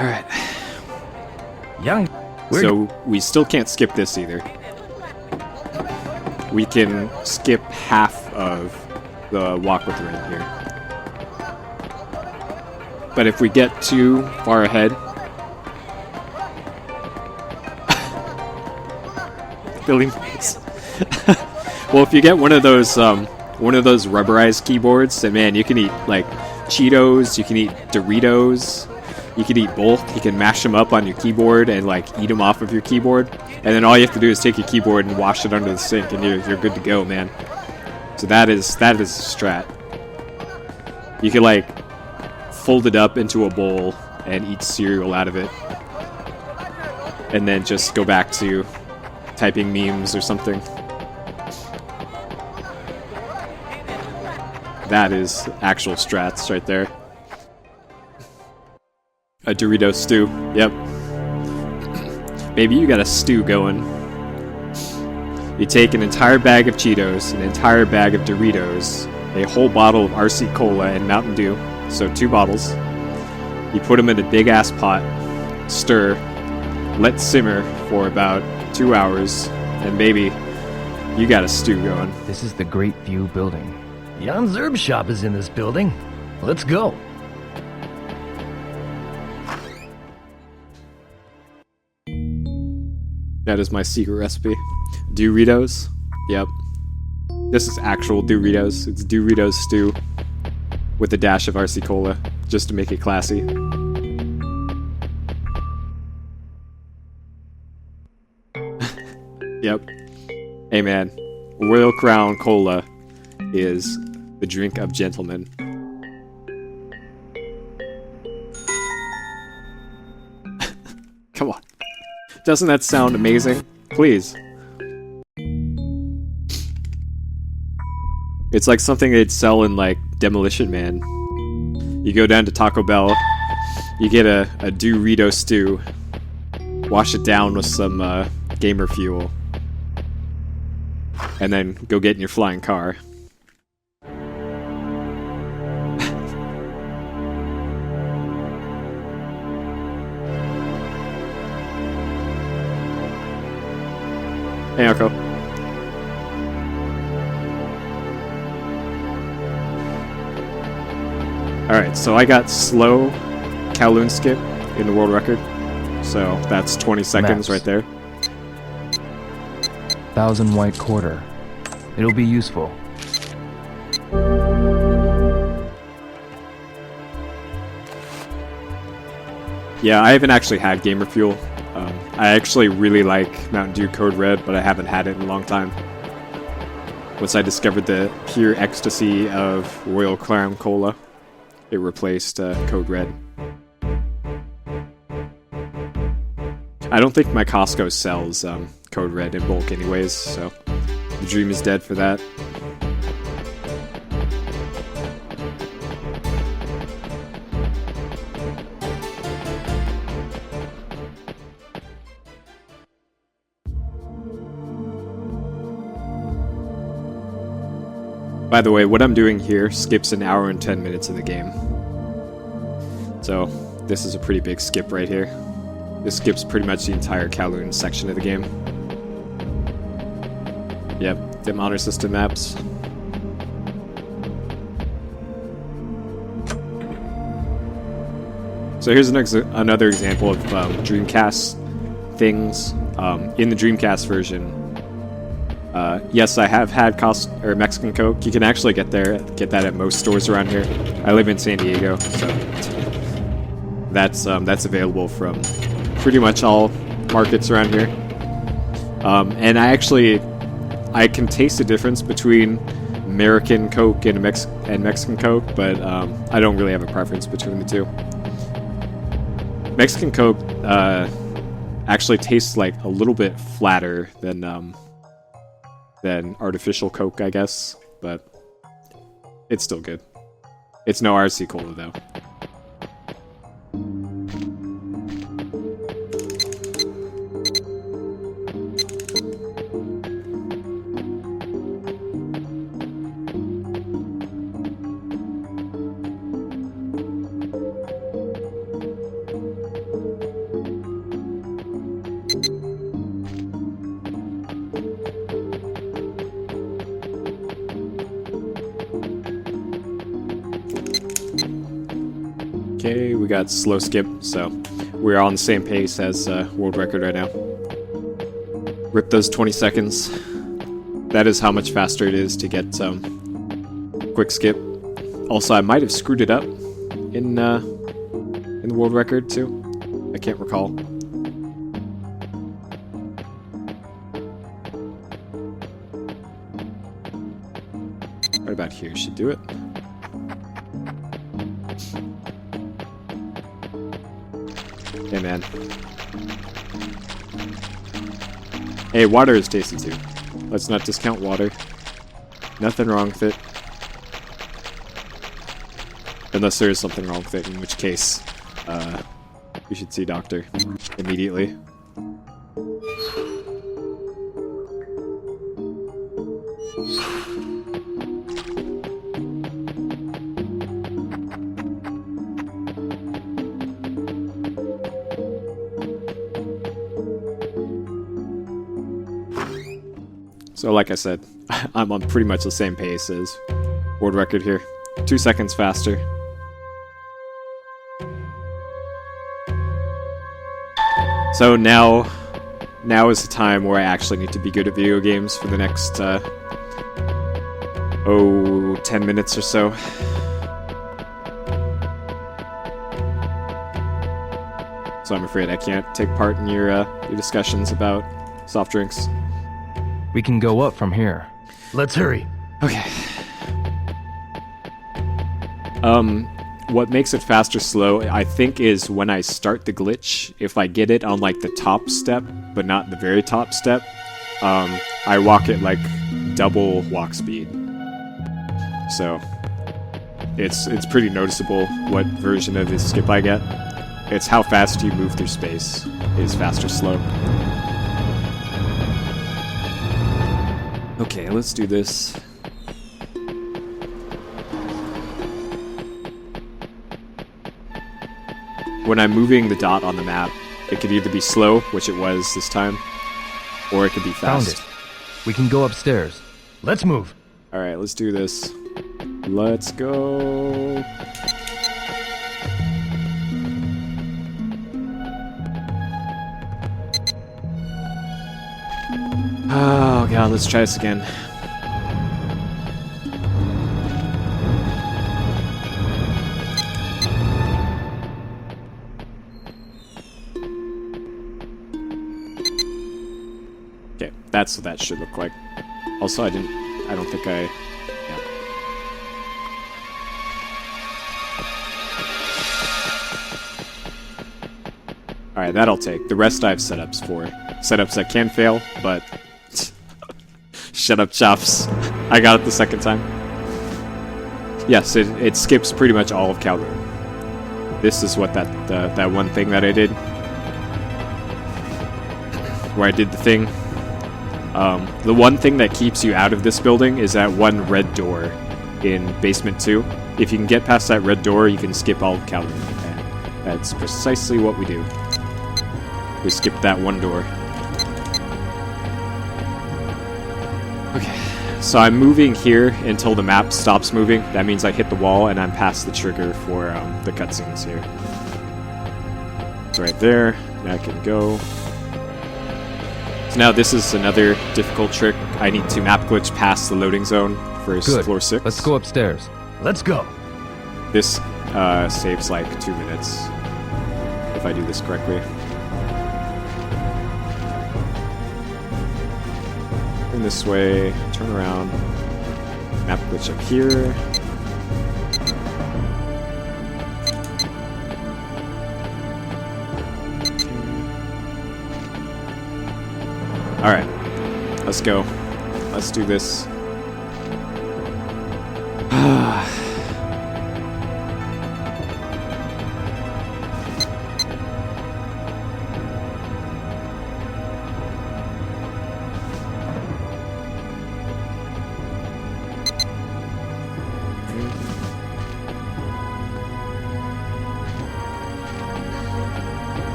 Alright. Young. So we still can't skip this either. We can skip half of the walk with Rin here. But if we get too far ahead, Billy Mays. Well, if you get one of those rubberized keyboards, then man, you can eat like Cheetos, you can eat Doritos, you can eat both. You can mash them up on your keyboard and like eat them off of your keyboard, and then all you have to do is take your keyboard and wash it under the sink, and you're good to go, man. So that is a strat. You could like fold it up into a bowl and eat cereal out of it. And then just go back to typing memes or something. That is actual strats right there. A Dorito stew. Yep. Maybe you got a stew going. You take an entire bag of Cheetos, an entire bag of Doritos, a whole bottle of RC Cola and Mountain Dew, so 2 bottles. You put them in a big ass pot, stir, let simmer for about 2 hours, and maybe you got a stew going. This is the Great View building. Jan's Herb Shop is in this building. Let's go. That is my secret recipe. Doritos. Yep. This is actual Doritos. It's Doritos stew with a dash of RC Cola, just to make it classy. Yep. Hey man, Royal Crown Cola is the drink of gentlemen. Come on. Doesn't that sound amazing? Please. It's like something they'd sell in, like, Demolition Man. You go down to Taco Bell, you get a Dorito stew, wash it down with some gamer fuel, and then go get in your flying car. Hey, Uncle. Alright, so I got slow Kowloon skip in the world record. So that's 20 seconds right there. 1,000 white quarter. It'll be useful. Yeah, I haven't actually had Gamer Fuel. I actually really like Mountain Dew Code Red, but I haven't had it in a long time. Once I discovered the pure ecstasy of Royal Crown Cola, it replaced Code Red. I don't think my Costco sells Code Red in bulk anyways, so the dream is dead for that. By the way, what I'm doing here skips an hour and 10 minutes of the game. So, this is a pretty big skip right here. This skips pretty much the entire Kowloon section of the game. Yep, them honor system maps. So here's another example of Dreamcast things. In the Dreamcast version, yes, I have had Mexican Coke. You can actually get that at most stores around here. I live in San Diego, so that's available from pretty much all markets around here. And I can taste the difference between American Coke and Mexican Coke, but I don't really have a preference between the two. Mexican Coke actually tastes like a little bit flatter than artificial Coke, I guess, but it's still good. It's no RC Cola, though. Okay, we got slow skip, so we're on the same pace as world record right now. Rip those 20 seconds. That is how much faster it is to get quick skip. Also, I might have screwed it up in the world record too. I can't recall. Right about here should do it. Hey, man. Hey, water is tasty too. Let's not discount water. Nothing wrong with it. Unless there is something wrong with it, in which case, we should see a doctor immediately. So like I said, I'm on pretty much the same pace as world record here. 2 seconds faster. So now is the time where I actually need to be good at video games for the next, 10 minutes or so. So I'm afraid I can't take part in your discussions about soft drinks. We can go up from here. Let's hurry. Okay. What makes it fast or slow, I think, is when I start the glitch. If I get it on, like, the top step, but not the very top step, I walk at, like, double walk speed. So, it's pretty noticeable what version of this skip I get. It's how fast you move through space is fast or slow. Okay, let's do this. When I'm moving the dot on the map, it could either be slow, which it was this time, or it could be fast. Found it. We can go upstairs. Let's move. Alright, let's do this. Let's go. Oh god, let's try this again. Okay, that's what that should look like. Also, I don't think I... Yeah. Alright, that'll take. The rest I have setups for. Setups that can fail, but... Shut up, chops. I got it the second time. Yes, it skips pretty much all of Kowloon. This is what that one thing that I did. Where I did the thing. The one thing that keeps you out of this building is that one red door in Basement 2. If you can get past that red door, you can skip all of Kowloon. And that's precisely what we do. We skip that one door. Okay, so I'm moving here until the map stops moving. That means I hit the wall and I'm past the trigger for the cutscenes here. It's right there. Now I can go. So now this is another difficult trick. I need to map glitch past the loading zone for floor 6. Let's go upstairs. Let's go. This saves like 2 minutes if I do this correctly. Turn this way, turn around, map glitch up here. Alright, let's go. Let's do this.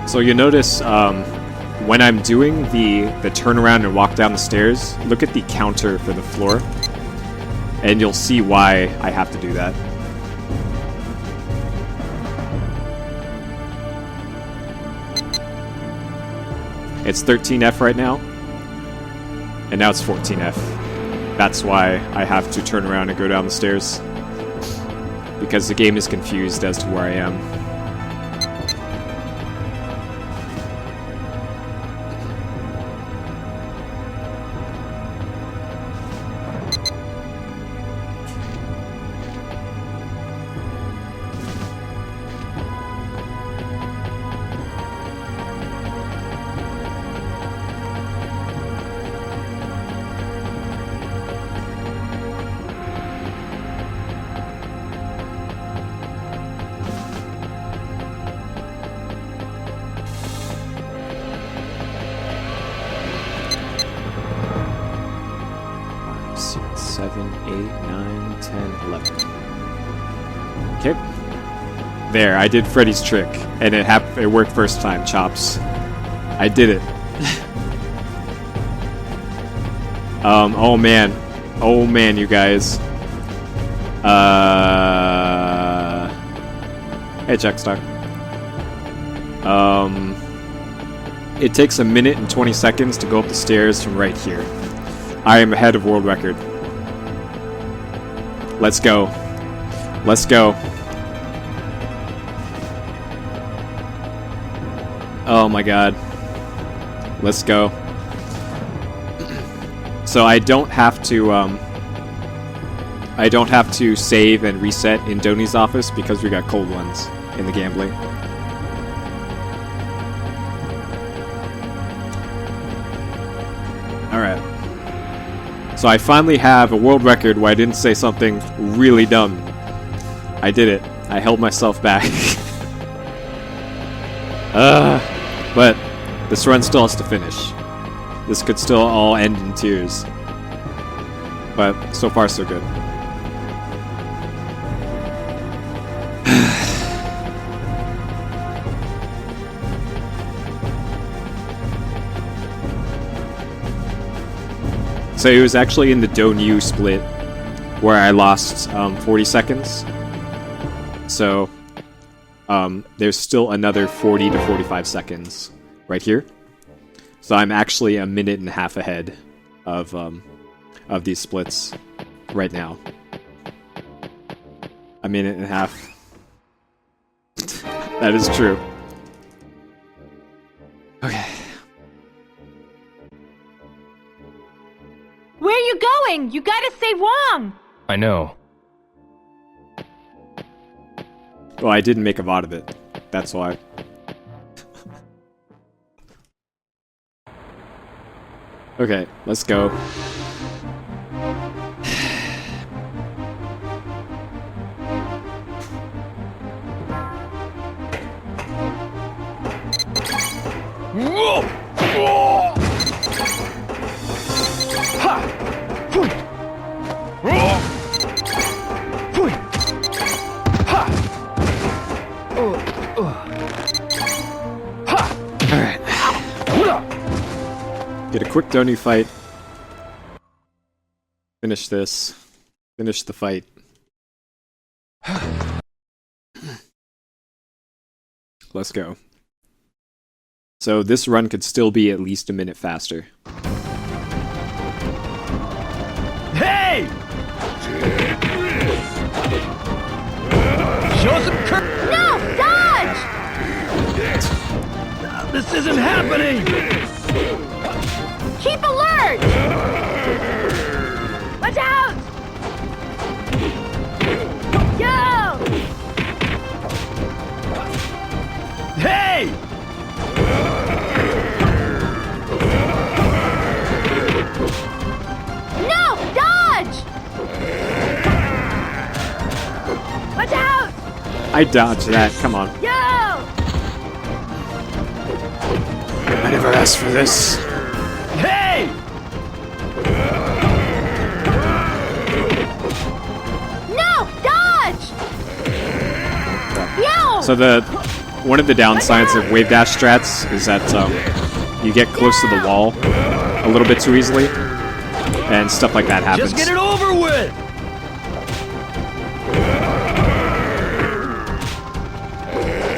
So you notice when I'm doing the turnaround and walk down the stairs, look at the counter for the floor, and you'll see why I have to do that. It's 13F right now. And now it's 14F. That's why I have to turn around and go down the stairs. Because the game is confused as to where I am. Okay. There, I did Freddy's trick, and it worked first time, chops. I did it. Oh man. Oh man, you guys. Hey, Checkstar. It takes 1 minute and 20 seconds to go up the stairs from right here. I am ahead of world record. Let's go. Let's go. Oh my god. Let's go. So I don't have to save and reset in Donnie's office because we got cold ones in the gambling. Alright. So I finally have a world record where I didn't say something really dumb. I did it. I held myself back. But this run still has to finish. This could still all end in tears. But so far so good. So it was actually in the Don't split where I lost 40 seconds. So there's still another 40 to 45 seconds right here. So I'm actually 1.5 minutes ahead of these splits right now. 1.5 minutes. That is true. Okay. Where are you going? You gotta save Wong! I know. Well, I didn't make a VOD of it. That's why. Okay, let's go. Get a quick Donu fight. Finish this. Finish the fight. Let's go. So this run could still be at least 1 minute faster. Hey! Show some No! Dodge! This isn't happening! Keep alert! Watch out! Go! Hey! No! Dodge! Watch out! I dodged that, come on. Yo! I never asked for this. Hey! No! Dodge! Yo! So one of the downsides of wave dash strats is that you get close to the wall a little bit too easily, and stuff like that happens. Just get it over with!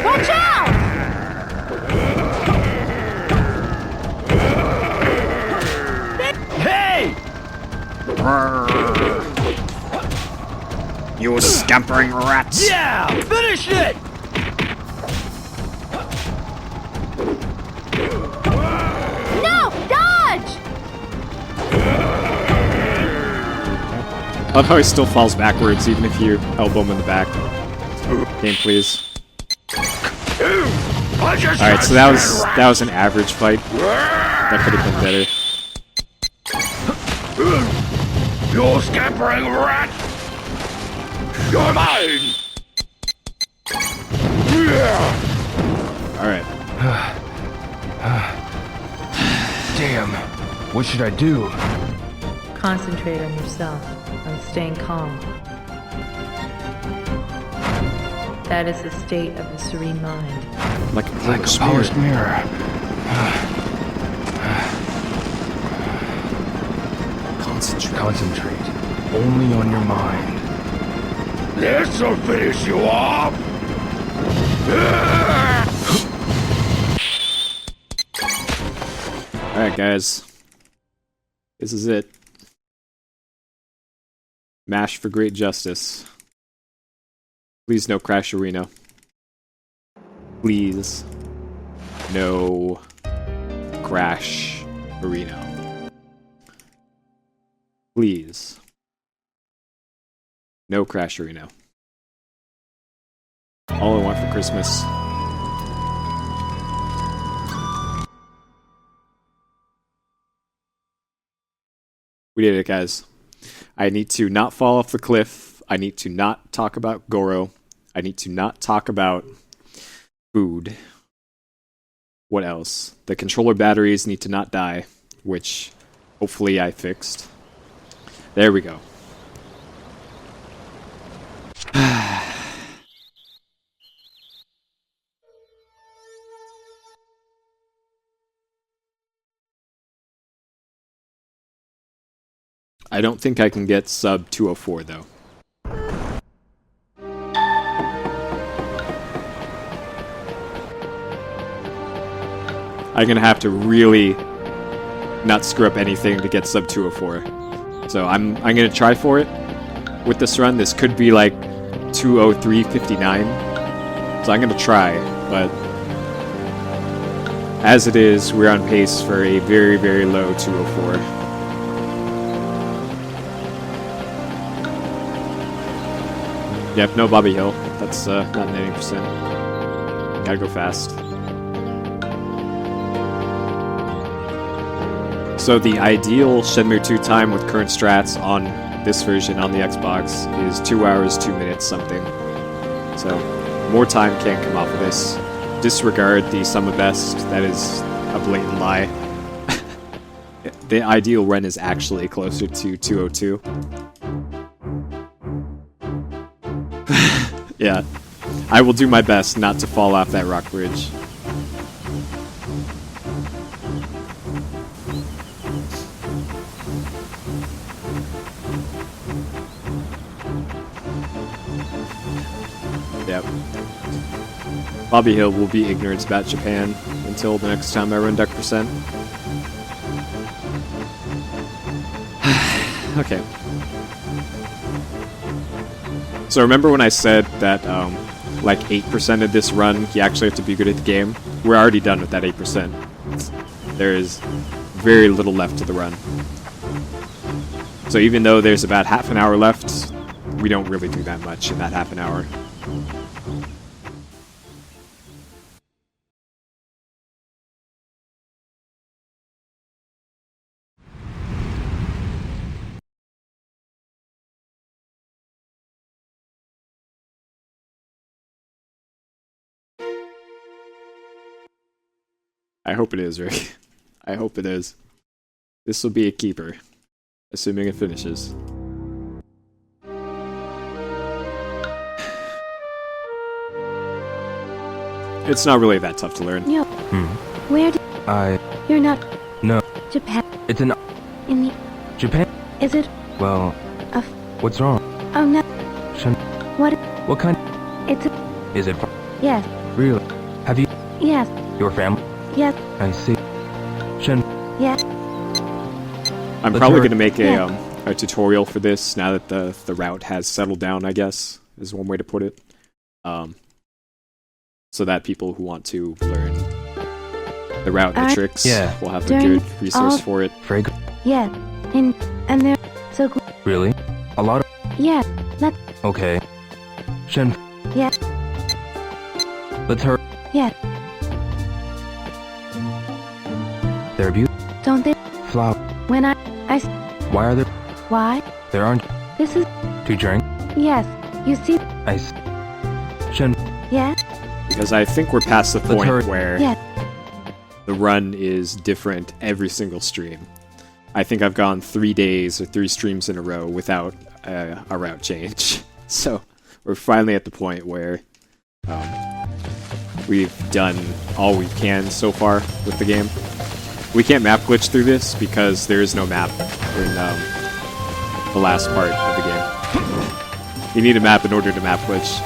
Watch out! Hey! scampering rats! Yeah! Finish it! No! Dodge! I love how he still falls backwards even if you elbow him in the back. Game, please. Alright, so that was an average fight. That could have been better. You scampering rat! You're mine! Alright. Damn. What should I do? Concentrate on yourself, on staying calm. That is the state of a serene mind. Like a polished mirror. Concentrate. Only on your mind. This'll finish you off! Alright, guys. This is it. Mash for great justice. Please no Crash Arena. Please no Crash Arena. Please. No Crash Arena. All I want for Christmas. We did it, guys. I need to not fall off the cliff. I need to not talk about Goro. I need to not talk about food. What else? The controller batteries need to not die, which hopefully I fixed. There we go. I don't think I can get sub 204 though. I'm gonna have to really not screw up anything to get sub 204. So I'm gonna try for it with this run. This could be like 203.59. So I'm gonna try, but as it is, we're on pace for a very, very low 204. Yep, no Bobby Hill. That's not an 80%. Gotta go fast. So the ideal Shenmue II time with current strats on this version on the Xbox is 2 hours, 2 minutes something. So more time can't come off of this. Disregard the sum of best. That is a blatant lie. The ideal run is actually closer to 202. Yeah, I will do my best not to fall off that rock bridge. Yep. Bobby Hill will be ignorant about Japan until the next time I run Duck %. Okay. So remember when I said that like 8% of this run, you actually have to be good at the game? We're already done with that 8%. There is very little left to the run. So even though there's about half an hour left, we don't really do that much in that half an hour. I hope it is, Rick. I hope it is. This will be a keeper, assuming it finishes. It's not really that tough to learn. No. Where You're not... No. Japan. It's an... In the... Japan? Is it... Well... What's wrong? Oh no. What... What kind... It's a... Is it... Yes. Really? Have you... Yes. Your family? Yes. I see. Yes. I'm probably going to make a tutorial for this now that the route has settled down, I guess. is one way to put it. So that people who want to learn the route and the tricks will have a good resource for it. Yeah, and they're so good. Really? A lot of... Yeah, let's... Okay. Shen... Yeah. Let's hurry. Yeah. They're beautiful. Don't they? Flower. When I... Why are there... Why? There aren't... This is... To drink? Yes, you see... Ice. Shen... Yeah? Because I think we're past the point where Yeah. the run is different every single stream. I think I've gone 3 days or 3 streams in a row without a route change. So we're finally at the point where we've done all we can so far with the game. We can't map glitch through this because there is no map in the last part of the game. You need a map in order to map glitch.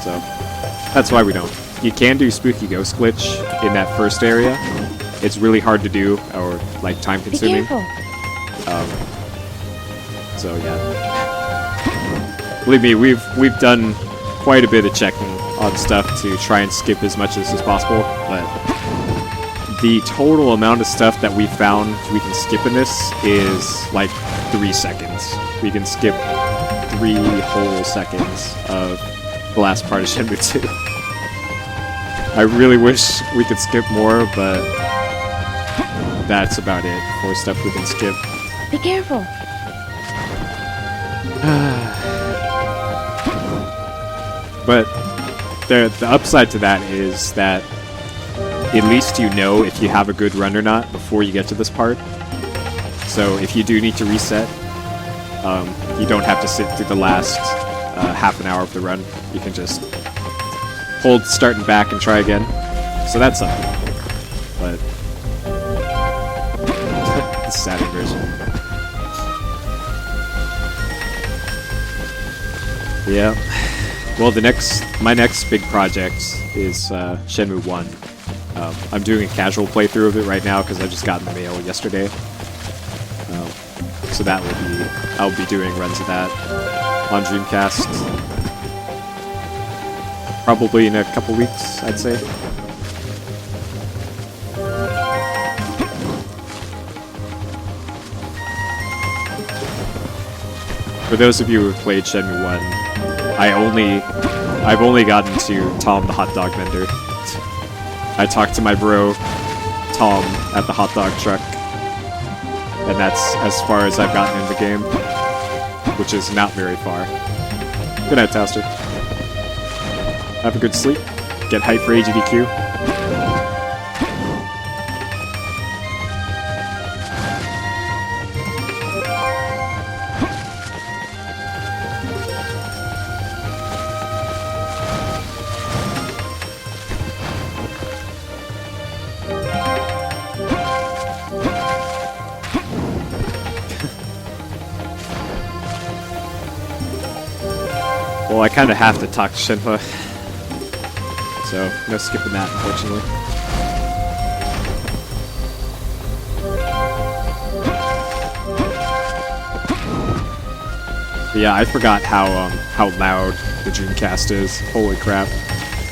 So that's why we don't. You can do spooky ghost glitch in that first area. It's really hard to do, or like time consuming. Be careful. So yeah. Believe me, we've done quite a bit of checking on stuff to try and skip as much as possible, but the total amount of stuff that we found we can skip in this is like 3 seconds. We can skip 3 whole seconds of the last part of Shenmue II. I really wish we could skip more, but that's about it for stuff we can skip. Be careful. But the upside to that is that at least you know if you have a good run or not before you get to this part. So if you do need to reset, you don't have to sit through the last half an hour of the run. You can just hold start and back and try again. So that's something. But the Saturn version. Yeah. Well, my next big project is Shenmue 1. I'm doing a casual playthrough of it right now because I just got in the mail yesterday. So that will be, I'll be doing runs of that on Dreamcast. Probably in a couple weeks, I'd say. For those of you who have played Shenmue 1, I've only gotten to Tom the hot dog vendor. I talked to my bro, Tom, at the hot dog truck, and that's as far as I've gotten in the game, which is not very far. Good night, Taster. Have a good sleep. Get hyped for AGDQ. Well, I kind of have to talk to Shenmue, so no skipping that, unfortunately. But yeah, I forgot how loud the Dreamcast is. Holy crap!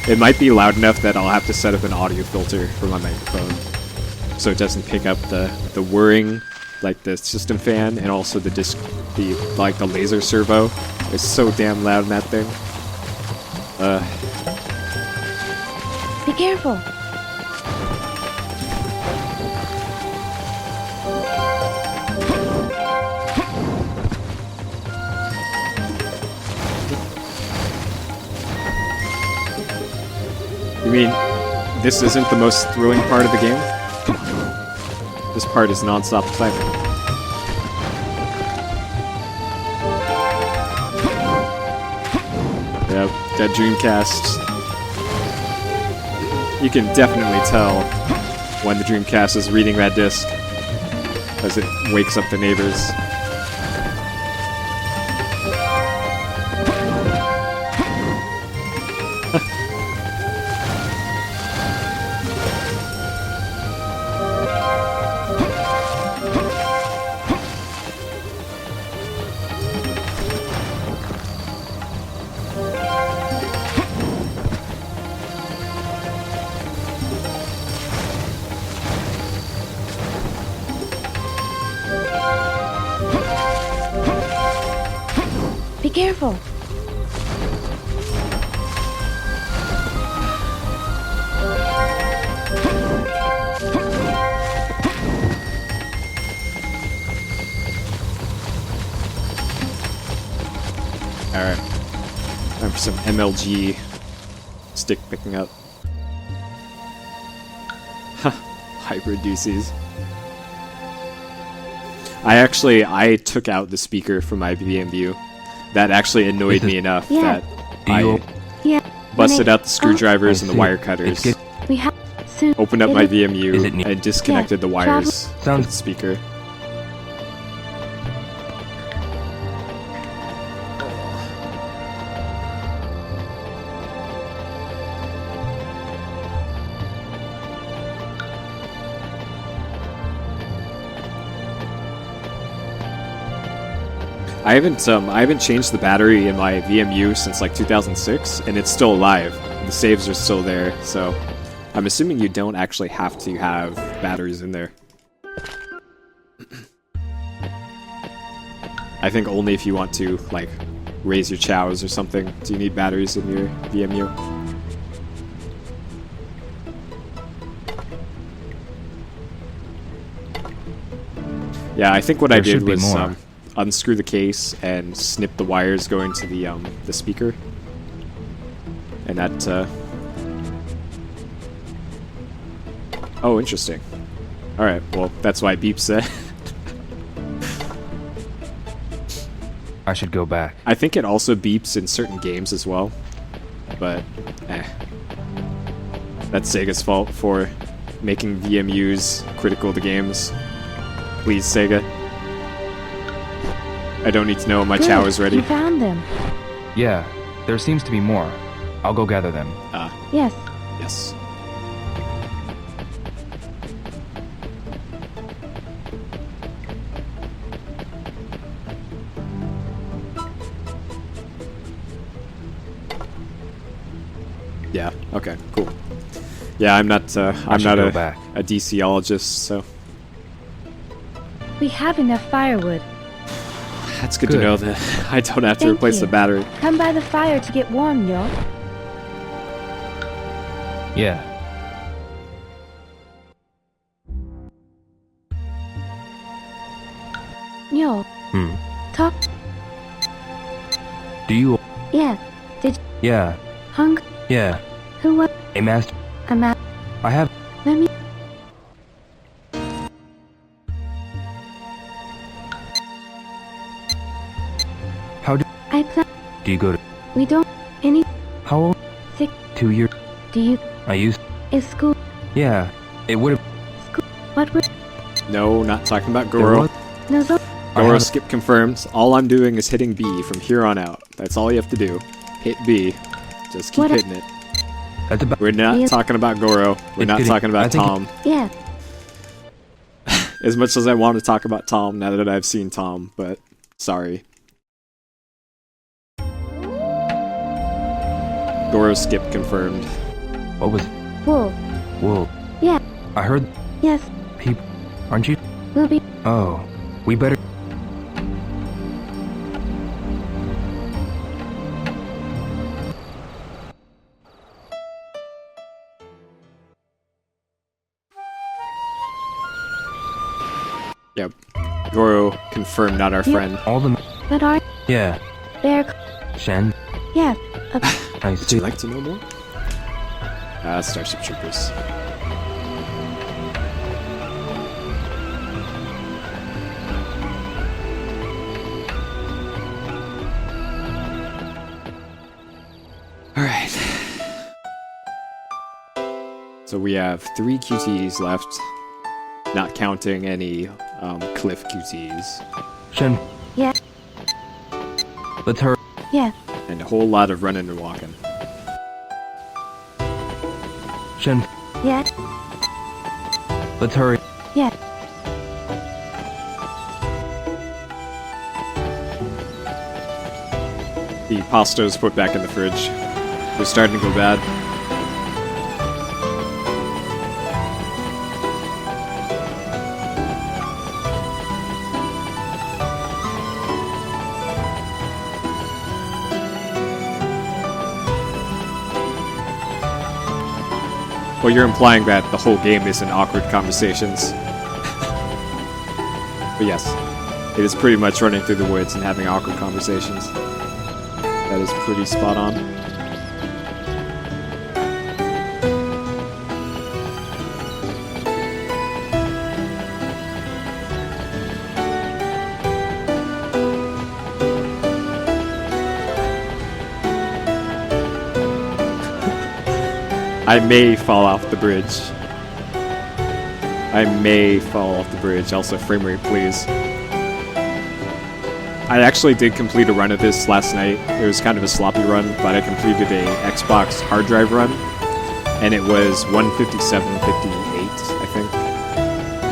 It might be loud enough that I'll have to set up an audio filter for my microphone, so it doesn't pick up the whirring, like the system fan, and also the laser servo. It's so damn loud in that thing. Be careful. You mean this isn't the most thrilling part of the game? Come on. This part is non-stop excitement. Yep, that Dreamcast. You can definitely tell when the Dreamcast is reading that disc, as it wakes up the neighbors. careful. Alright. Time for some MLG stick picking up. Huh. Hybrid DCs. I took out the speaker from my VMU. That actually annoyed me enough that I busted out the screwdrivers and the wire cutters, opened up my VMU, and disconnected the wires from the speaker. I haven't changed the battery in my VMU since like 2006, and it's still alive. The saves are still there, so I'm assuming you don't actually have to have batteries in there. I think only if you want to, like, raise your chows or something do you need batteries in your VMU. Yeah, I think what I did was unscrew the case and snip the wires going to the speaker, and that. Oh, interesting. All right, well, that's why Beep said. I should go back. I think it also beeps in certain games as well, but that's Sega's fault for making VMUs critical to games. Please, Sega. I don't need to know when my chow is ready. You found them. Yeah, there seems to be more. I'll go gather them. Yes. Yes. Yeah. Okay. Cool. Yeah, I'm not a DCologist, so We have enough firewood. that's good to know that I don't have to replace the battery. Come by the fire to get warm, yo. Yeah. Yo. Talk. Do you? Yeah. Did Yeah. Hung? Yeah. Who was? A master. I have. Let me. How do? I plan. Do you go to? We don't. Any. How old? 6. 2 years. Do you? I used. Is school? Yeah. It would have. School. What would? No, not talking about Goro. No, so. Goro skip confirmed. All I'm doing is hitting B from here on out. That's all you have to do. Hit B. Just keep hitting it. That's about. We're not talking about Goro. We're not talking about Tom. Yeah. As much as I want to talk about Tom now that I've seen Tom, but sorry. Goro skip confirmed. What was? Wool. Wool. Yeah. I heard. Yes. People, aren't you? We'll be. Oh, we better. Yep. Goro confirmed, not our friend. All the. But are. Yeah. They're. Shen. Yes. I Would see. you like to know more? Starship Troopers. Alright. So we have 3 QTs left, not counting any Cliff QTs. Shen. Yeah. Let's hurry. Yeah. And a whole lot of running and walking. Shen. Yeah. Let's hurry. Yeah. The pasta's put back in the fridge. They're starting to go bad. Well, you're implying that the whole game isn't awkward conversations. But yes, it is pretty much running through the woods and having awkward conversations. That is pretty spot on. I may fall off the bridge. I may fall off the bridge. Also, frame rate, please. I actually did complete a run of this last night. It was kind of a sloppy run, but I completed a Xbox hard drive run, and it was 157.58, I think.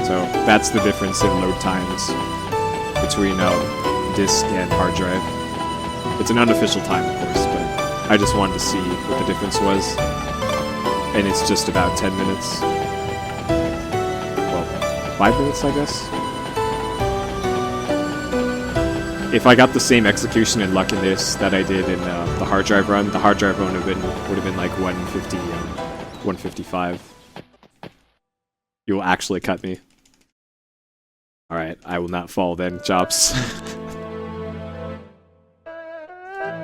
So that's the difference in load times between disk and hard drive. It's an unofficial time, of course, but I just wanted to see what the difference was. And it's just about 10 minutes. Well, 5 minutes, I guess. If I got the same execution and luck in this that I did in the hard drive run, the hard drive run would have been like 150, 155. You will actually cut me. Alright, I will not fall then, Chops.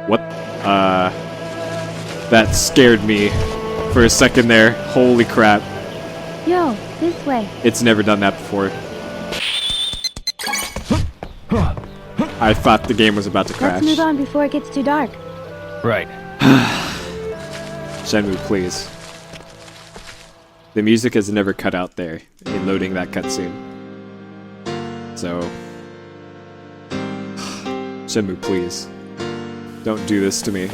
What? That scared me for a second there. Holy crap. Yo, this way. It's never done that before. I thought the game was about to crash. Let's move on before it gets too dark. Right. Shenmue, please. The music is never cut out there in loading that cutscene. So... Shenmue, please. Don't do this to me.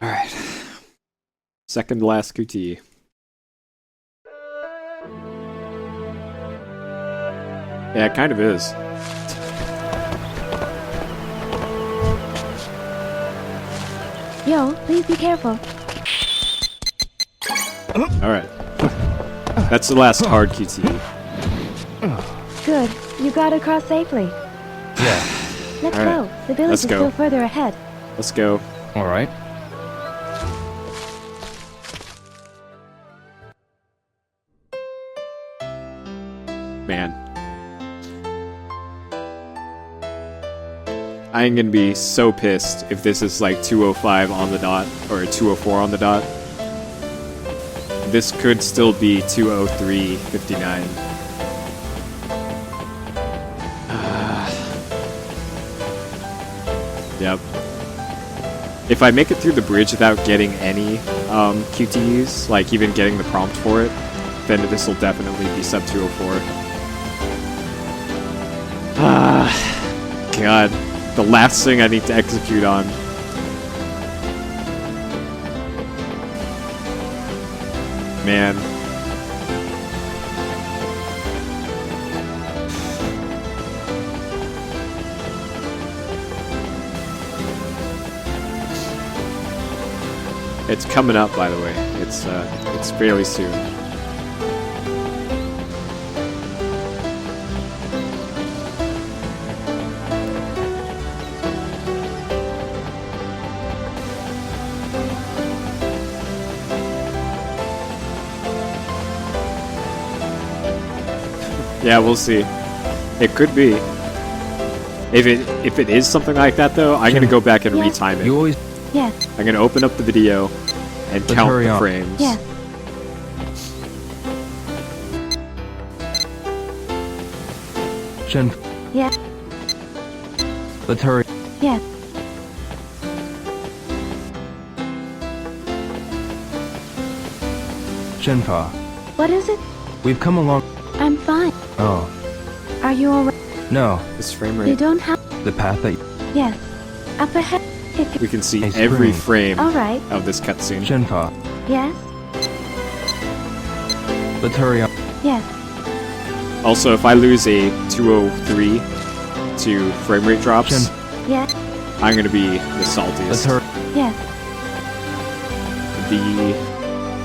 Alright. Second to last QT. Yeah, it kind of is. Yo, please be careful. Alright. That's the last hard QT. Good. You got across safely. Yeah. Let's All go. right. The village Let's is go. still further ahead. Let's go. Alright. Man. I am gonna be so pissed if this is like 2:05 on the dot, or 2:04 on the dot. This could still be 2:03:59. Yep. If I make it through the bridge without getting any QTEs, like even getting the prompt for it, then this will definitely be sub 2:04. God. The last thing I need to execute on. Man. It's coming up, by the way. It's fairly soon. Yeah, we'll see. It could be. If it is something like that, though, I'm gonna go back and retime it. You always... Yes. I'm gonna open up the video and count hurry the on. frames. Yes. Shen, Yes. let's hurry. Yes. Shenfa, What is it? we've come along... I'm fine. Oh, Are you alright? no. This frame You rate. don't have... The path that... Yes. Up ahead. at you. we can see Hey, every Spring. frame All right. of this cutscene. Shenfa, Yes? let's hurry up. Yes. Also, if I lose a 203 to frame rate drops, Yes. I'm gonna be the Let's saltiest. hurry. Yes. The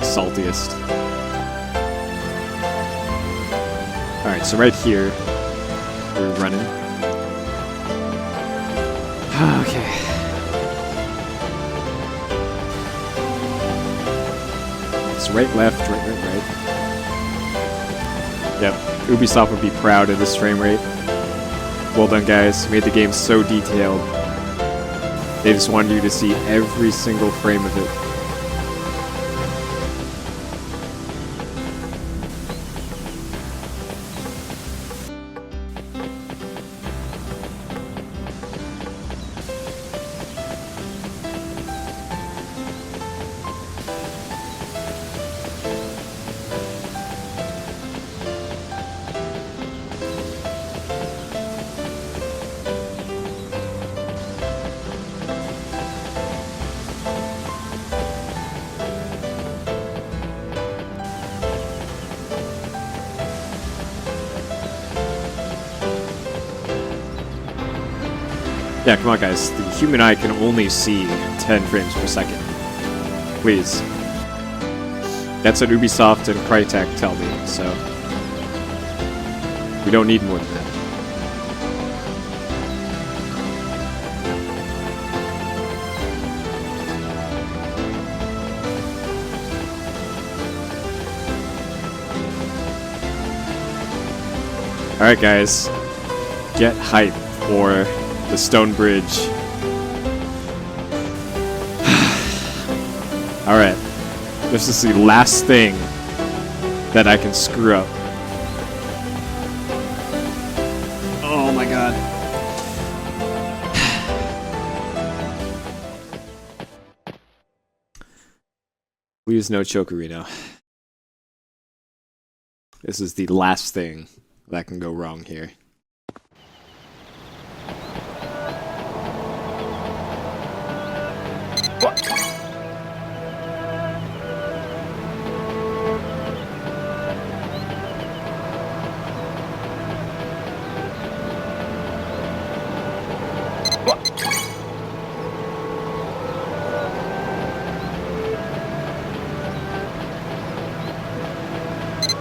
saltiest. Alright, so right here, we're running. Okay. It's right, left, right, right, right. Yep, Ubisoft would be proud of this frame rate. Well done, guys. You made the game so detailed. They just wanted you to see every single frame of it. Yeah, come on, guys. The human eye can only see 10 frames per second. Please. That's what Ubisoft and Crytek tell me, so... we don't need more than that. Alright, guys. Get hype for the stone bridge. Alright. This is the last thing that I can screw up. Oh my god. Please no Chocorino. This is the last thing that can go wrong here.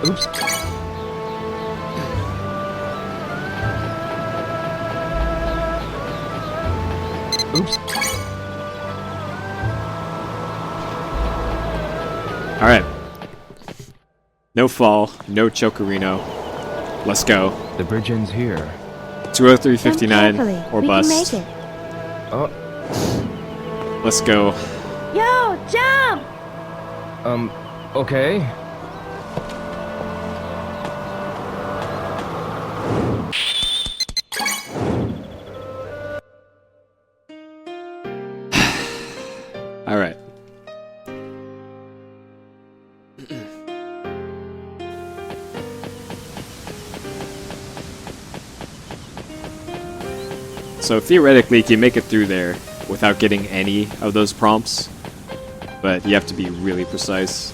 Oops. Oops. Alright. No fall, no Chocorino. Let's go. The bridge ends here. 203.59 or we bust. Can make it. Oh. Let's go. Yo, jump! Okay. Alright. So theoretically, you can make it through there without getting any of those prompts, but you have to be really precise.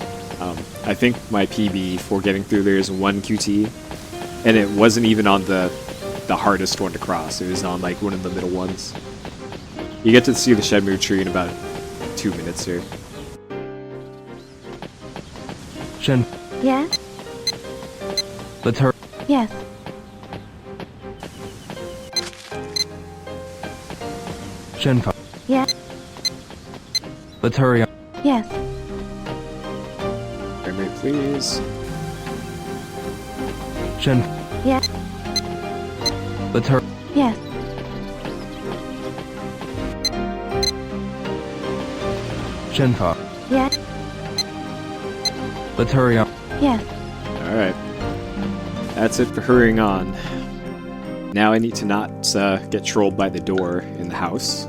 I think my PB for getting through there is 1 QT, and it wasn't even on the hardest one to cross. It was on like one of the middle ones. You get to see the Shenmue tree in about 2 minutes here. Shen, Yes? let's hurry. Yes. Shenfa, Yes. let's hurry up. Yes. Frame rate, please. Shen, Yes. let's hurry. Yes. Shenfa, Yes. let's hurry up. Yes. Alright. That's it for hurrying on. Now I need to not get trolled by the door in the house,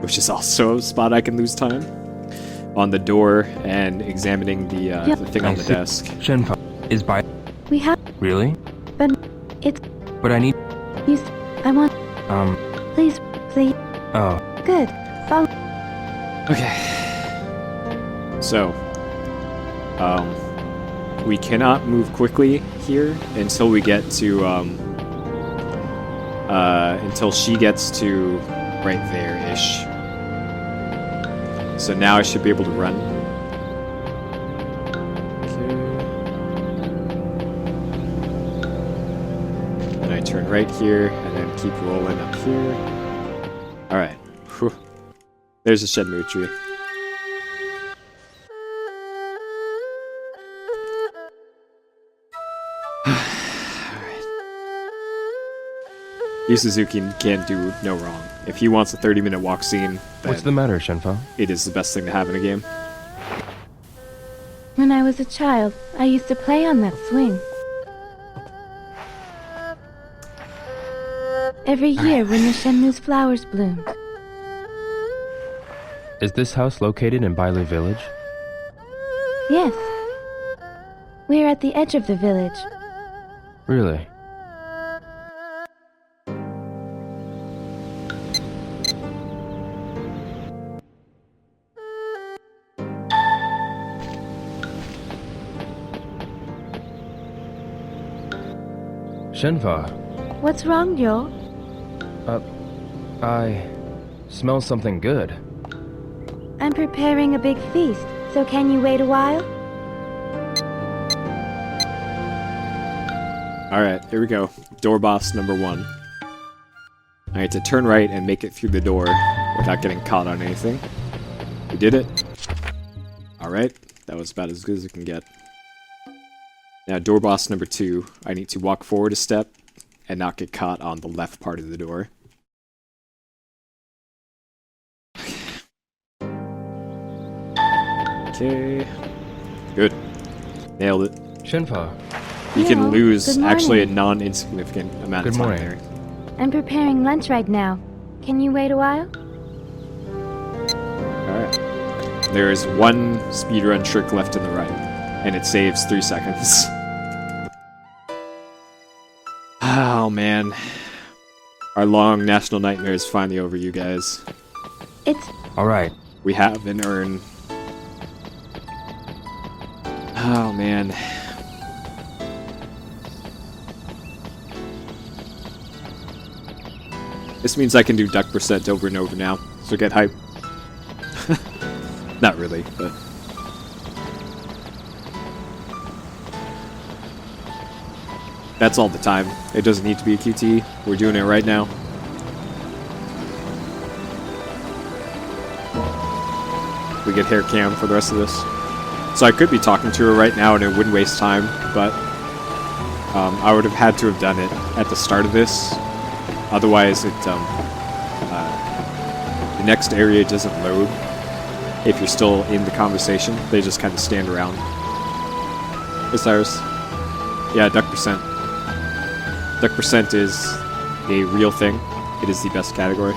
which is also a spot I can lose time. On the door and examining the thing on the desk. Shenfa is by. We have. Really? But it's. But I need. You. I want. Um. Please. Please. Oh. Good. Follow. Okay. So, we cannot move quickly here until we get to, until she gets to right there-ish. So now I should be able to run. Okay. And I turn right here, and then keep rolling up here. Alright. There's a Shenmue tree. Yu Suzuki can't do no wrong. If he wants a 30-minute walk scene, then What's the matter, Shenfa? it is the best thing to have in a game. When I was a child, I used to play on that swing. Every year when the Shenmue's flowers bloomed. Is this house located in Bailu Village? Yes. We're at the edge of the village. Really? Shenfa, What's wrong, Yo? I smell something good. I'm preparing a big feast, so can you wait a while? Alright, here we go. Door boss number 1. I had to turn right and make it through the door without getting caught on anything. We did it. Alright, that was about as good as it can get. Now, door boss number 2. I need to walk forward a step and not get caught on the left part of the door. Okay. Good. Nailed it. Shenfa. You can Yo, lose good actually a morning. non-insignificant amount of Good time morning. there. I'm preparing lunch right now. Can you wait a while? Alright. There's one speedrun trick left in the right, and it saves 3 seconds. Oh man. Our long national nightmare is finally over, you guys. It's... Alright. We have an urn. Oh man. This means I can do duck percent over and over now, so get hype. Not really, but... That's all the time. It doesn't need to be a QT. We're doing it right now. We get hair cam for the rest of this. So I could be talking to her right now and it wouldn't waste time, but I would have had to have done it at the start of this. Otherwise, the next area doesn't load if you're still in the conversation. They just kind of stand around. Hey, Cyrus. Yeah, duck percent. Duck percent is a real thing. It is the best category.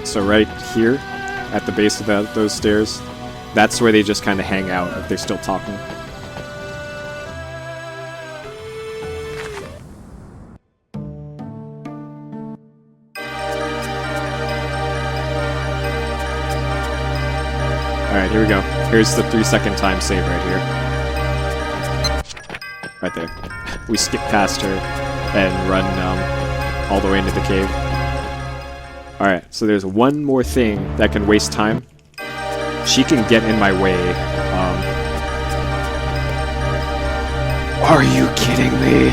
So right here, at the base of those stairs, that's where they just kind of hang out if they're still talking. Alright, here we go. Here's the 3-second time save right here. Right there. We skip past her and run all the way into the cave. Alright, so there's one more thing that can waste time. She can get in my way. Are you kidding me?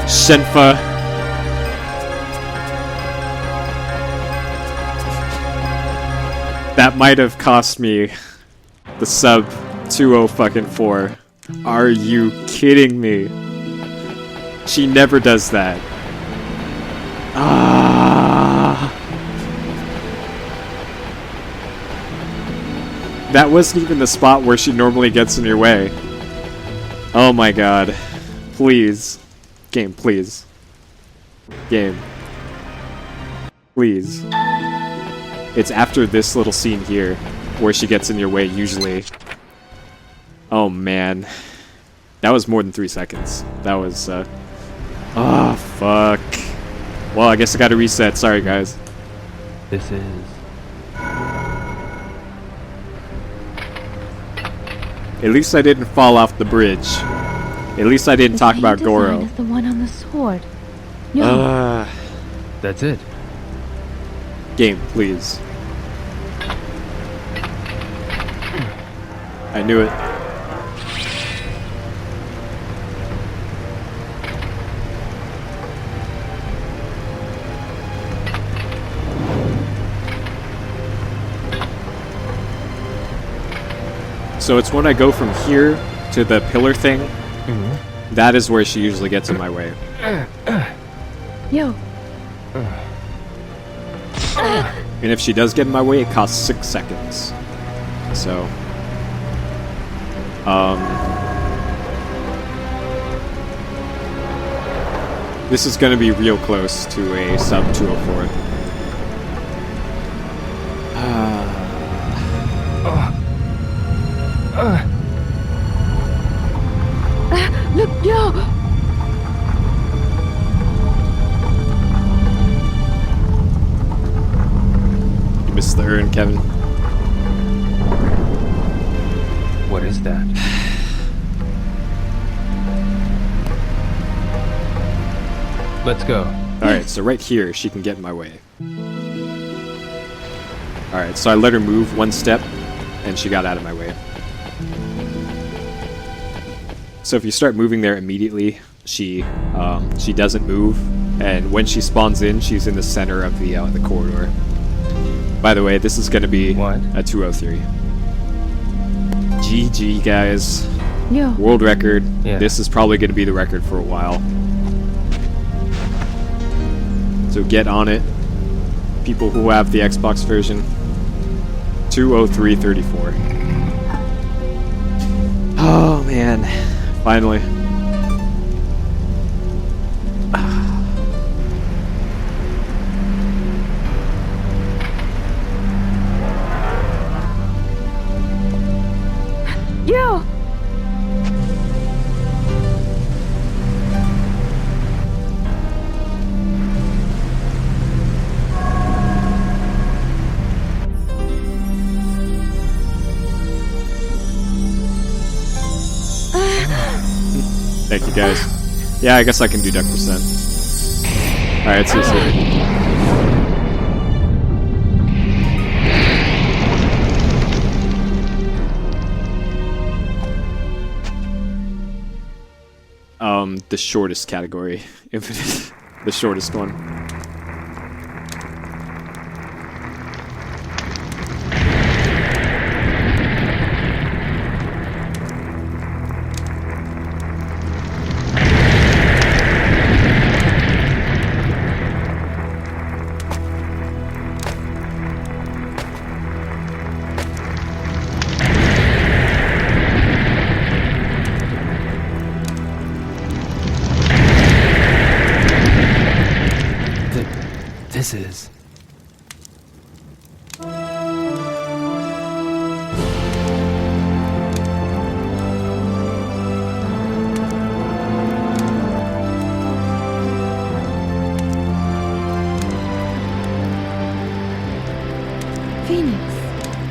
Shenfa. That might have cost me the sub 2h3m34s. Are you kidding me? She never does that. That wasn't even the spot where she normally gets in your way. Oh my god. Please. Game, please. Game. Please. It's after this little scene here where she gets in your way usually. Oh man. That was more than 3 seconds. That was, oh, fuck. Well, I guess I gotta reset. Sorry, guys. This is... At least I didn't fall off the bridge. At least I didn't talk about Goro. The one on the sword. No. That's it. Game, please. I knew it. So it's when I go from here to the pillar thing, that is where she usually gets in my way. Yo. And if she does get in my way, it costs 6 seconds. So, this is gonna be real close to a sub 204. Look, yo! You missed the urn, Kevin. What is that? Let's go. Alright, so right here, she can get in my way. Alright, so I let her move 1 step, and she got out of my way. So if you start moving there immediately, she doesn't move, and when she spawns in, she's in the center of the corridor. By the way, this is going to be a 203. GG, guys. Yeah. World record. Yeah. This is probably going to be the record for a while. So get on it. People who have the Xbox version. 2h3m34s. Oh, man. Finally. Yo! Thank you, guys. Yeah, I guess I can do duck percent. Alright, see you soon. The shortest category. Infinite. The shortest one. This is... Phoenix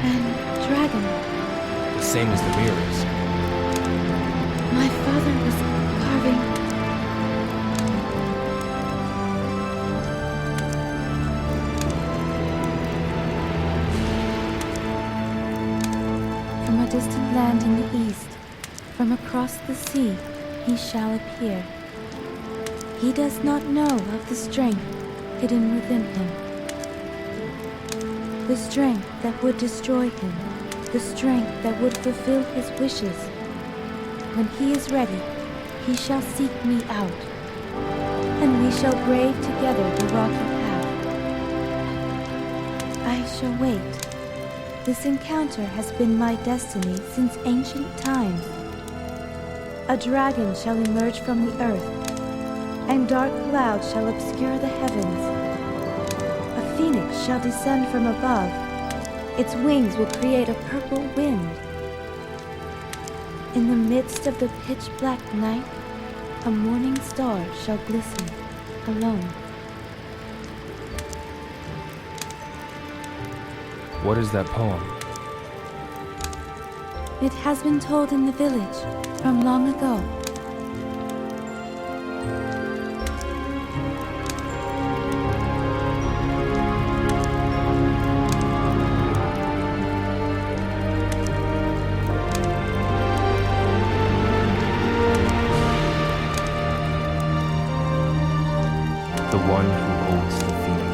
and dragon. the same as the mirrors. My father was carving. From a distant land in the east, from across the sea, he shall appear. He does not know of the strength hidden within him. The strength that would destroy him. The strength that would fulfill his wishes. When he is ready, he shall seek me out, and we shall brave together the rocky path. I shall wait. This encounter has been my destiny since ancient times. A dragon shall emerge from the earth, and dark clouds shall obscure the heavens. A phoenix shall descend from above. Its wings will create a purple wind. In the midst of the pitch-black night, a morning star shall glisten alone. What is that poem? It has been told in the village from long ago. The one who holds the phoenix.